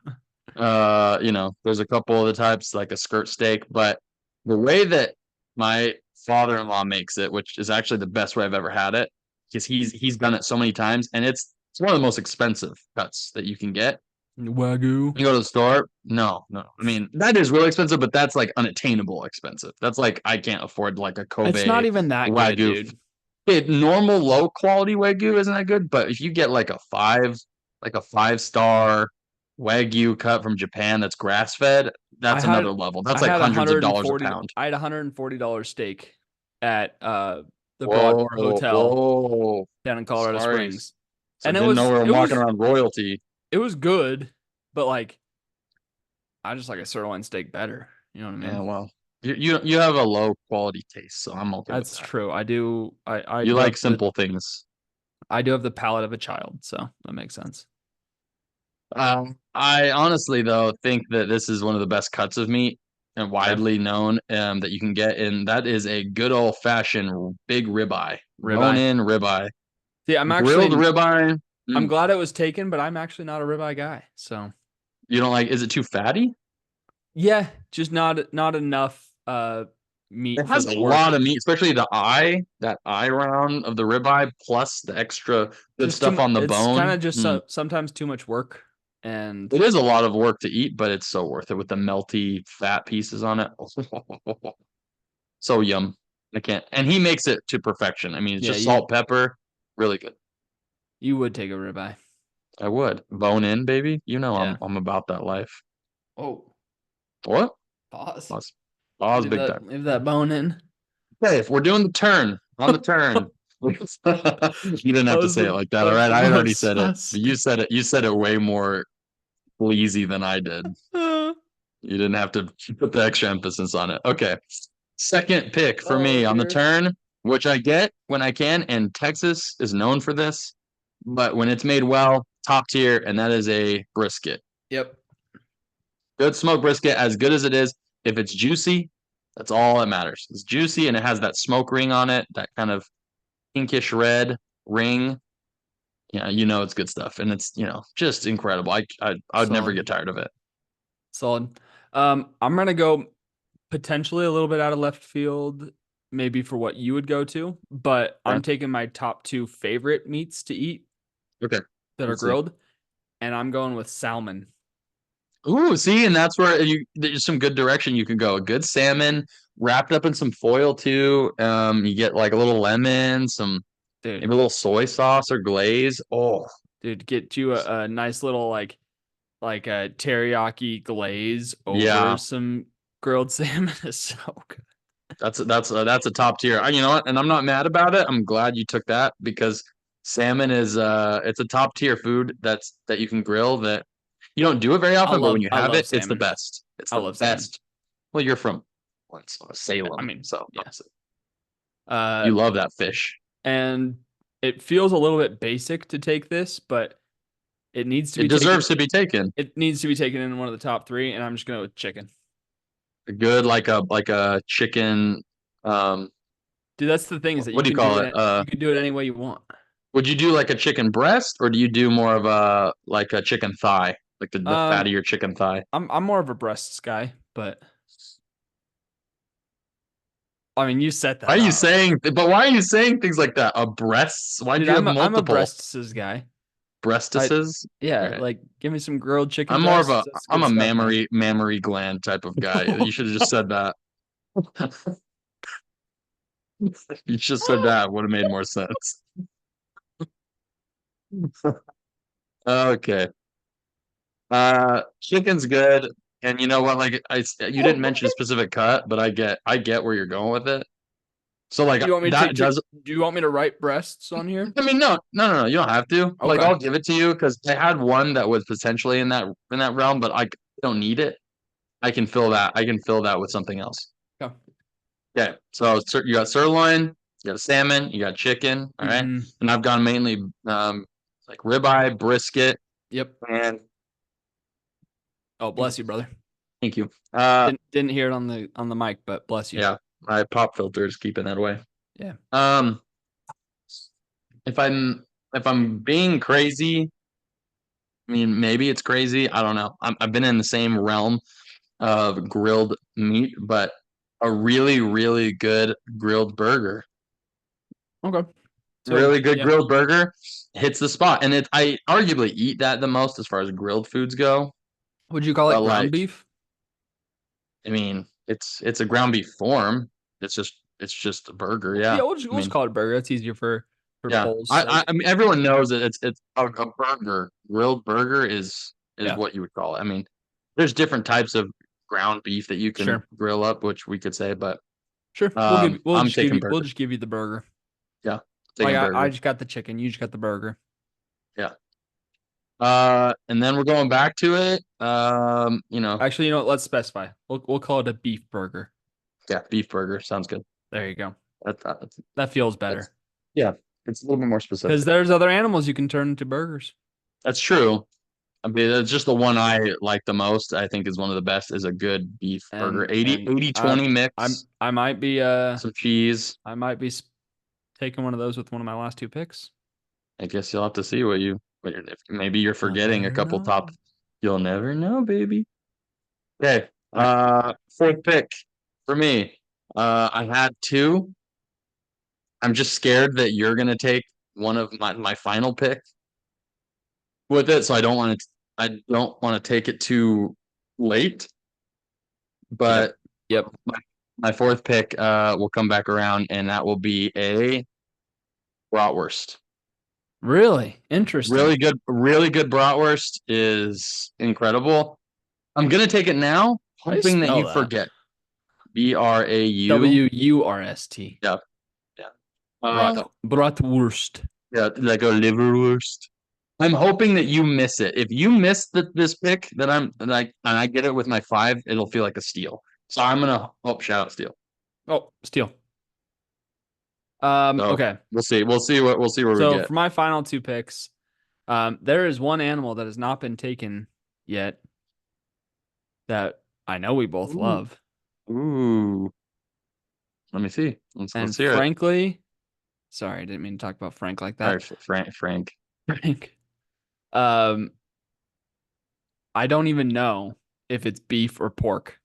There's a couple of the types like a skirt steak, but the way that my father-in-law makes it, which is actually the best way I've ever had it, because he's done it so many times, and it's one of the most expensive cuts that you can get. Wagyu. You go to the store, no, no. I mean, that is really expensive, but that's like unattainable expensive. That's like I can't afford like a It's not Kobe even that good, Wagyu. dude. Normal low quality Wagyu isn't that good, but if you get like a five star Wagyu cut from Japan that's grass fed, I that's had another level. That's I like had hundreds of dollars a 140 pound. I had $140 steak at the Broadmoor Whoa, Hotel whoa. down in Colorado Sorry. Springs. So I And didn't know we were walking around royalty. it was good, but like I just like a sirloin steak better. You know what I Yeah, mean? well, you have a low quality taste, so I'm okay with That's that. true. I You do like have the simple things. I do have the palate of a child, so that makes sense. I honestly though think that this is one of the best cuts of meat and Okay. widely known that you can get, and that is a good old fashioned big ribeye, bone Ribeye. in ribeye, See, grilled ribeye. I'm Mm. glad it was taken, but I'm actually not a ribeye guy. So You don't like? Is it too fatty? yeah, just not enough It meat for has the a lot work. of meat, especially that eye round of the ribeye, plus the extra good Just too stuff much. on the It's kind bone. of just Mm. sometimes too much work. And It is a lot of work to eat, but it's so worth it with the melty fat pieces on it. So yum. I can't. And he makes it to perfection. I mean, it's yeah, just salt, pepper, really good. you would take a ribeye. I would. Bone in, baby. You know Yeah. I'm about that life. Oh, What? pause. Pause. Pause big time. Leave that bone in. Okay, if we're doing the turn, on the turn. You didn't have to say it like that, That all was right? the I had already most said it. sus. But you said it way more sleazy than I did. You didn't have to put the extra emphasis on it. Okay. Second pick for Oh me on the dear. turn, which I get when I can, and Texas is known for this, but when it's made well, top tier, and that is a brisket. Yep. Good smoked brisket, as good as it is. If it's juicy, that's all that matters. It's juicy and it has that smoke ring on it, that kind of pinkish red ring. Yeah, you know it's good stuff, and it's just incredible. I would never get Solid. tired of it. Solid. I'm gonna go potentially a little bit out of left field, maybe for what you would go to, but Okay. I'm taking my top two favorite meats to eat Okay. that are Let's see. grilled, and I'm going with salmon. Ooh, see, and that's where there's some good direction you can go. A good salmon wrapped up in some foil too. You get like a little lemon, some maybe Dude, a little soy sauce or glaze. Oh, get you a nice little like a teriyaki glaze over yeah, some grilled salmon is so good. that's a top tier. You know what? And I'm not mad about it. I'm glad you took that because salmon is it's a top tier food that you can grill that you don't do it very often, but when you I have love it, it's the salmon. best. It's I the love salmon. best. Well, you're from I Salem, mean, so yeah. you Uh, love that fish. and it feels a little bit basic to take this, but it needs to It be taken. deserves to be taken. It needs to be taken in one of the top three, and I'm just going with chicken. Good like a chicken Dude, that's the thing is that what do you call it? you can do it any way you want. Would you do like a chicken breast or do you do more of a like a chicken thigh? Like the Um, fattier chicken thigh? I'm more of a breasts guy, but I mean, you set Why that are you up. saying but why are you saying things like that? A breasts? Why Dude, do you have I'm a multiple breasts guy. I breastises? All yeah, right. like give me some grilled chicken I'm more of breasts. a That's I'm good a stuff, man. mammary gland type of guy. You should have just said that. You just said that would have made more sense. Okay. Chicken's good. And you know what? Like you didn't mention a specific cut, but I get where you're going with it. So like Do you want me to that does. do you want me to write breasts on here? I mean, no. You don't have to. Like Okay. I'll give it to you because I had one that was potentially in that realm, but I don't need it. I can fill that. I can fill that with something else. Okay. Okay. So you got sirloin, you got salmon, you got chicken. All right. Mm-hmm. And I've gone mainly like ribeye, brisket, Yep. and Oh, bless you, brother. thank you. Didn't hear it on the mic, but bless you. Yeah, my pop filter is keeping that away. Yeah. Um, if I'm being crazy, I mean maybe it's crazy. I don't know. I've been in the same realm of grilled meat, but a really good grilled burger, Okay. So really good yeah, grilled burger hits the spot, and I arguably eat that the most as far as grilled foods go. would you call But it ground like, beef? I mean, it's a ground beef form. It's just a burger. Yeah, Yeah, we'll I just mean. call it burger. That's easier for Yeah, polls sake. I mean everyone knows that it's a burger. Grilled burger is is Yeah, what you would call it. I mean, there's different types of ground beef that you can sure, grill up, which we could say, but sure. We'll I'm just give taking you we'll burger. just give you the burger. Yeah, Like taking I burger. just got the chicken, you just got the burger. Yeah. And then we're going back to it. Actually, you know what? Let's specify. We'll call it a beef burger. Yeah, beef burger sounds good. There you go. That's That feels that's better yeah, it's a little bit more because specific. there's other animals you can turn into burgers. That's true. I mean, that's just the one I like the most. I think is one of the best is a good beef burger. And 80-20 mix, I might be some cheese. I might be taking one of those with one of my last two picks. I guess you'll have to see if maybe you're You'll forgetting a never couple top. know. You'll never know, baby. Okay. All right. Fourth pick for me. I had two. I'm just scared that you're gonna take one of my final pick with it, so I don't want to take it too late. Yep. But Yep. my fourth pick will come back around, and that will be a bratwurst. Really interesting. Really good bratwurst is incredible. I'm gonna take it now, How do you hoping that spell you that? forget. Brau. WURST. Yeah, yeah. Bratwurst. Yeah, like a liverwurst. I'm hoping that you miss it. If you miss this pick, then I get it with my five, it'll feel like a steal. So I'm gonna hope shout out steal. Oh, steel. So Okay. we'll see where we So get. for my final two picks, there is one animal that has not been taken yet that I know we both Ooh, love. ooh. Let me see. Let's And hear it. frankly, sorry, I didn't mean to talk about Frank like All that. right, Frank. Frank. Um, I don't even know if it's beef or pork,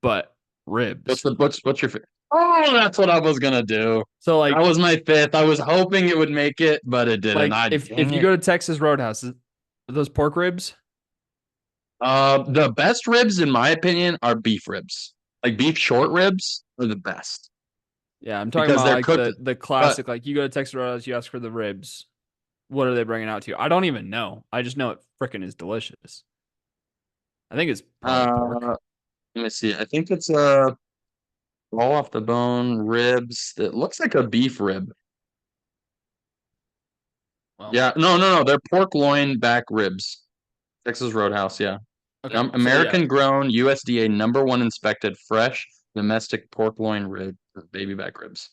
but What's ribs. the what's your Oh, that's what I was gonna do. So That was my fifth. I was hoping it would make it, but it didn't. I if dang you it. go to Texas Roadhouse, those pork ribs, The best ribs, in my opinion, are beef ribs. Like beef short ribs are the best yeah, I'm talking because about they're like cooked. the But classic. Like you go to Texas Roadhouse, you ask for the ribs. What are they bringing out to you? I don't even know. I just know it frickin' is delicious. I think it's probably pork. uh, let me see. I think it's roll off the bone ribs. It looks like a beef rib. Well, Yeah, no. They're pork loin back ribs. Texas Roadhouse. Yeah. okay. So yeah. American grown USDA number one inspected fresh domestic pork loin rib baby back ribs.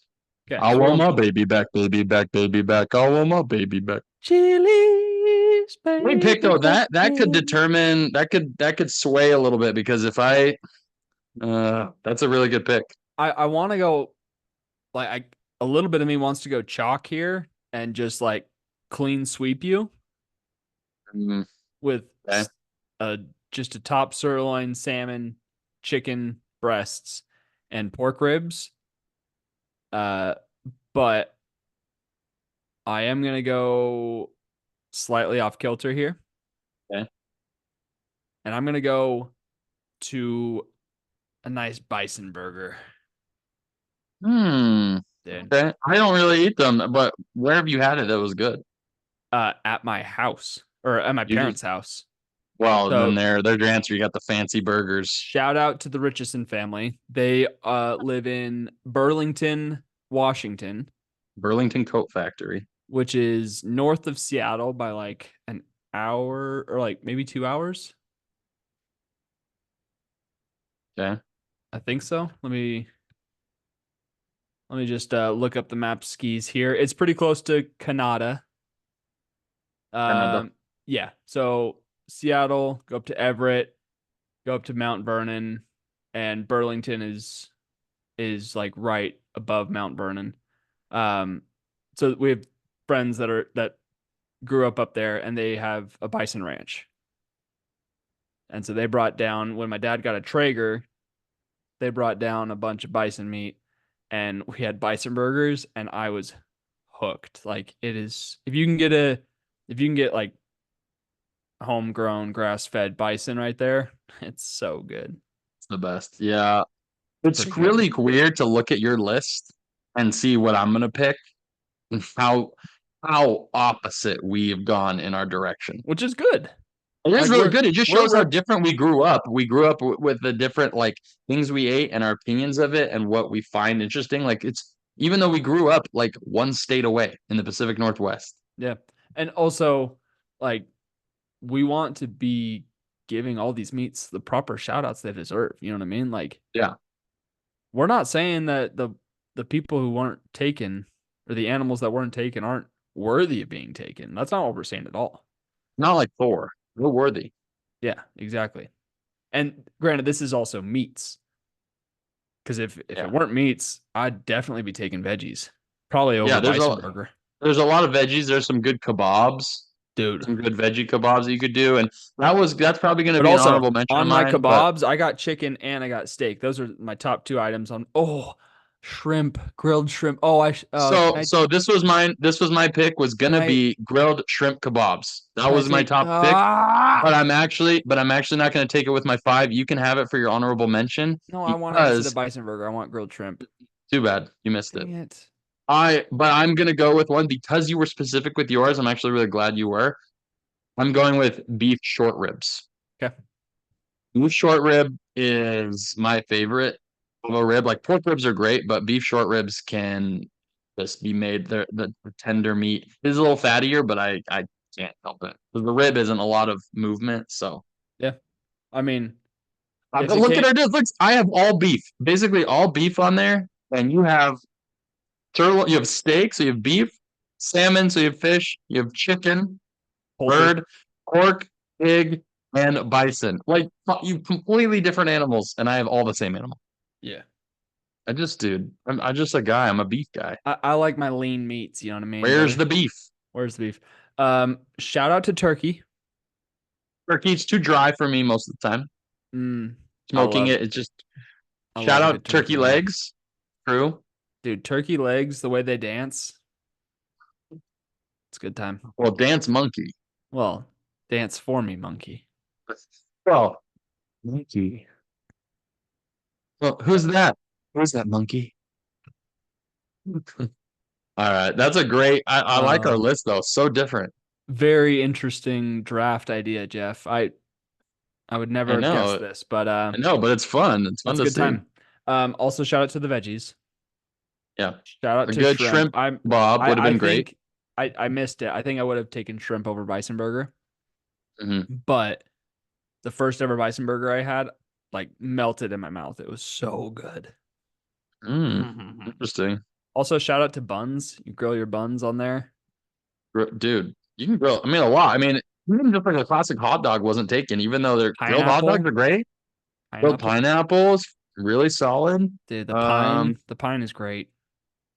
Okay. I So we're want going my baby back, baby back, baby back. I want my baby back. Chili's Great pick baby though. back That could ribs. determine that could sway a little bit because if I that's a really good pick. I want to go like a little bit of me wants to go chalk here and just like clean sweep you Mm, with okay. a just a top sirloin salmon, chicken breasts, and pork ribs. Uh, but I am gonna go slightly off kilter here, Okay. and I'm gonna go to a nice bison burger, Hmm. dude. Okay. I don't really eat them, but where have you had it that was good? At my house or at my You parents' just house. well, then So there's your answer. You got the fancy burgers. shout out to the Richardson family. They live in Burlington, Washington, Burlington Coat Factory. which is north of Seattle by like an hour or like maybe 2 hours. Okay. I think so. Let me just look up the map skis here. It's pretty close to Canada. Canada. Um, yeah. So Seattle, go up to Everett, go up to Mount Vernon, and Burlington is like right above Mount Vernon. Um, so we have friends that grew up there, and they have a bison ranch. And so they brought down when my dad got a Traeger, they brought down a bunch of bison meat, and we had bison burgers, and I was hooked. Like it is, if you can get like homegrown grass fed bison right there, it's so good. It's the best. Yeah. It's It's pretty good. really weird to look at your list and see what I'm gonna pick and how how opposite we've gone in our direction. which is good. It is Like really good. It just shows how we're different we grew up. We grew up with the different like things we ate and our opinions of it and what we find interesting. Like it's even though we grew up like one state away in the Pacific Northwest. yeah. And also like we want to be giving all these meats the proper shout outs they deserve. You know what I mean? Like Yeah. we're not saying that the people who weren't taken or the animals that weren't taken aren't worthy of being taken. That's not what we're saying at all. Not like Thor. We're worthy. Yeah, exactly. And granted, this is also meats. Because if it Yeah. weren't meats, I'd definitely be taking veggies. Probably Yeah, over bison burger. there's a lot of veggies. There's some good kebabs, Dude. some good veggie kebabs that you could do. And that's probably gonna But be an also honorable mention of on my mine. But kebabs, I got chicken and I got steak. Those are my top two items on shrimp, grilled shrimp. Oh, so so this was mine. This was my pick was can gonna be grilled shrimp kebabs. That I was my take top pick. But I'm actually not gonna take it with my five. You can have it for your honorable mention no, I want it instead of because bison burger. I want grilled shrimp. too bad you missed it. Dang it. But I'm gonna go with one because you were specific with yours. I'm actually really glad you were. I'm going with beef short ribs. Okay. Beef short rib is my favorite of a rib. Like pork ribs are great, but beef short ribs can just be made. The tender meat is a little fattier, but I can't help it. The rib isn't a lot of movement, so. Yeah. I mean, if But it look at came our disc. Look, I have all beef, basically all beef on there, and you have turtle, you have steak, so you have beef, salmon, so you have fish, you have chicken, poultry. bird, pork, pig, and bison. Like you completely different animals, and I have all the same animal. Yeah. Dude, I'm just a guy. I'm a beef guy. I like my lean meats, you know what I mean, Where's brother? the beef? Where's the beef? Shout out to turkey. Turkey's too dry for me most of the time. Mm, I Smoking love it, it's just I shout love a good out turkey turkey leg. legs. True. Dude, turkey legs, the way they dance, it's a good time. Well, dance monkey. Well, dance for me, monkey. Well, monkey. Well, who's that? Who's that monkey? All right, that's a great. I like our Um, list though. So different. very interesting draft idea, Jeff. I would I never have guessed know. this, but I know, but it's fun. It's fun that's a to good see. time. Also shout out to the veggies. Yeah, Shout out a to good shrimp. shrimp bob would have I been great. think I missed it. I think I would have taken shrimp over bison burger, Hmm. but the first ever bison burger I had like melted in my mouth. It was so good. Mm, interesting. Also, shout out to buns. You grill your buns on there. Dude, you can grill. I mean, a lot. I mean, even just like a classic hot dog wasn't taken, even though they're grilled hot dogs Pineapple, are great. Grilled pineapple. pineapples, really solid. Dude, Um, the pine is great.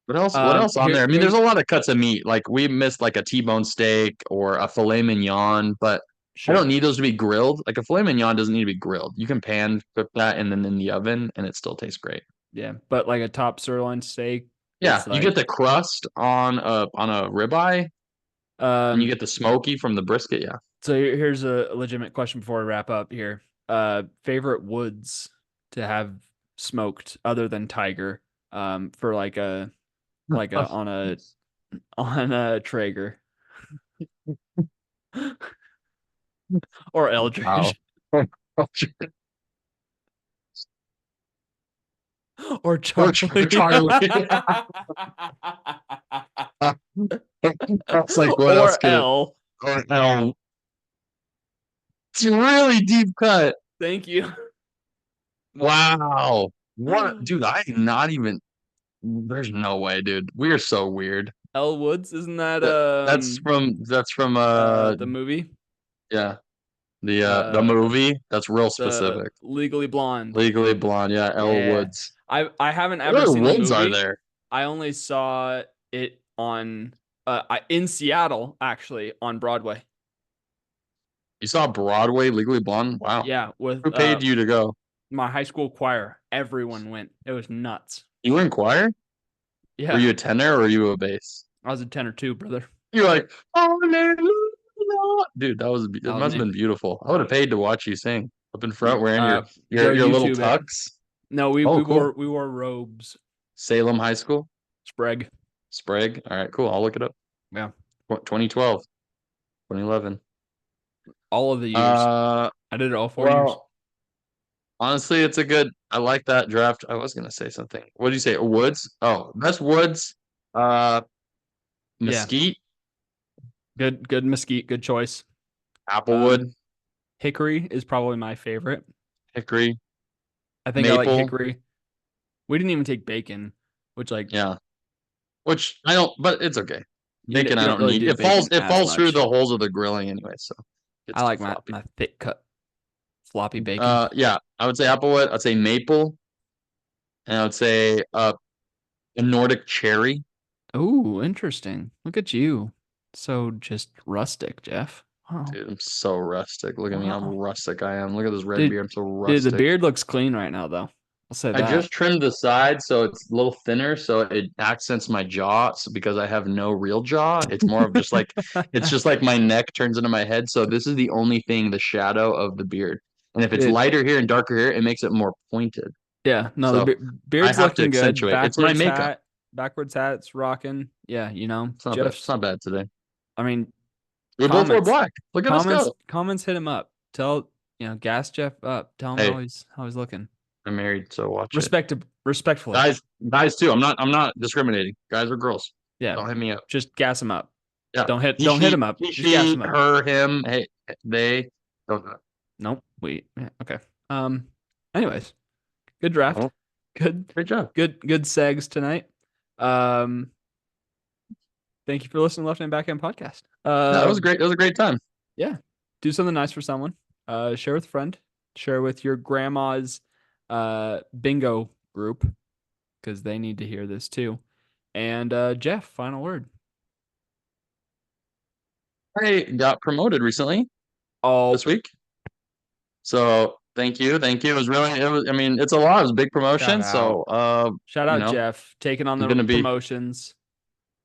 what else? What else on Here there? I mean, there's here's a lot of cuts of meat. Like we missed like a T-bone steak or a filet mignon, but I don't sure. need those to be grilled. Like a filet mignon doesn't need to be grilled. You can pan cook that and then in the oven, and it still tastes great. Yeah, but like a top sirloin steak, Yeah, it's you get like the crust on a ribeye, and you um get the smoky from the brisket. Yeah. so here's a legitimate question before we wrap up here. Favorite woods to have smoked other than tiger for like a on a Traeger or Wow. Eldridge or Or Charlie Charlie. That's like what else or could it? L. Or no, it's a really deep cut. Thank you. Wow. What, dude? I did not even. There's no way, dude. We are so weird. L Woods, isn't that That's from the movie? yeah, the Uh movie. That's real the specific. Legally Blonde. Legally Blonde. Yeah, Elle Yeah. Woods. I haven't What ever other seen the woods are movie. there? I only saw it on in Seattle actually on Broadway. You saw Broadway Legally Blonde? Wow. Yeah, with Who paid you to go? my high school choir. Everyone went. It was nuts. You were in choir? Were Yeah, you a tenor or were you a bass? I was a 10 or 2, brother. You're like, hallelujah. Dude, it That was must have me. been beautiful. I would have paid to watch you sing up in front wearing Uh your go your little YouTube it. tux. No, Oh, cool. we wore robes. Salem High School, Sprague. Sprague. All right, cool. I'll look it up. Yeah. 2012, 2011. All of the years. Uh, I did it all 4 years. well, honestly, it's a good. I like that draft. I was gonna say something. What did you say? Woods? Oh, best Woods. Uh, Yeah. Mesquite, Good mesquite, good choice. Applewood, Hickory is probably my favorite. Hickory, I think I like Maple. hickory. We didn't even take bacon, which like Yeah, which I don't, but it's okay. you Bacon, I don't don't really need. do It falls. bacon It as falls through much. the holes of the grilling anyway, so I it's too like floppy. my thick cut floppy bacon. Yeah, I would say Applewood. I'd say Maple, and I would say a Nordic Cherry. Oh, interesting. Look at you. So just rustic, Jeff. Wow. Dude, I'm so rustic. Look at me, how Wow. rustic I am. Look at this red Dude, beard. I'm so dude, the rustic. beard looks clean right now though. I'll say I that. just trimmed the side so it's a little thinner, so it accents my jaw. So because I have no real jaw, it's more of just like it's just like my neck turns into my head. So this is the only thing, the shadow of the beard. And if it's Dude, lighter here and darker here, it makes it more pointed. yeah, no, the So I beard's have to looking good. accentuate. It's my makeup. Backwards hat's rocking. Yeah, It's not bad. It's Jeff's. not bad today. I mean, We both wore comments, black. Look at us go. comments. Hit him up. Tell gas Jeff up. Tell him Hey, how he's looking. I'm married, so watch it. Respectfully. Guys too. I'm not discriminating. Guys or girls. Yeah, Don't hit me up. just gas him up. Yeah. Don't hit him up. He, Just gas she, him up. her, him, hey, they. Don't do it. Nope. Yeah, okay. Anyways, good draft. Well, Good great job. good segs tonight. Um thank you for listening to Left Hand Backhand Podcast. Yeah, that was great. It was a great time. Yeah. Do something nice for someone. Share with a friend. Share with your grandma's bingo group because they need to hear this too. And Jeff, final word. I got promoted recently Oh, this week. So thank you. Thank you. I mean, it's a lot. It was a big shout promotion. out. So Shout you out know, Jeff taking on I'm the gonna be promotions.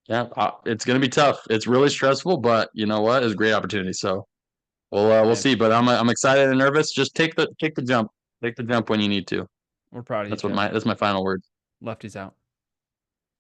yeah, it's gonna be tough. It's really stressful, but you know what? It's a great opportunity. So we'll Hey, see. But I'm excited and nervous. Just take the jump. Take the jump when you need to. we're proud of you, That's Jeff. my final word. Lefties out.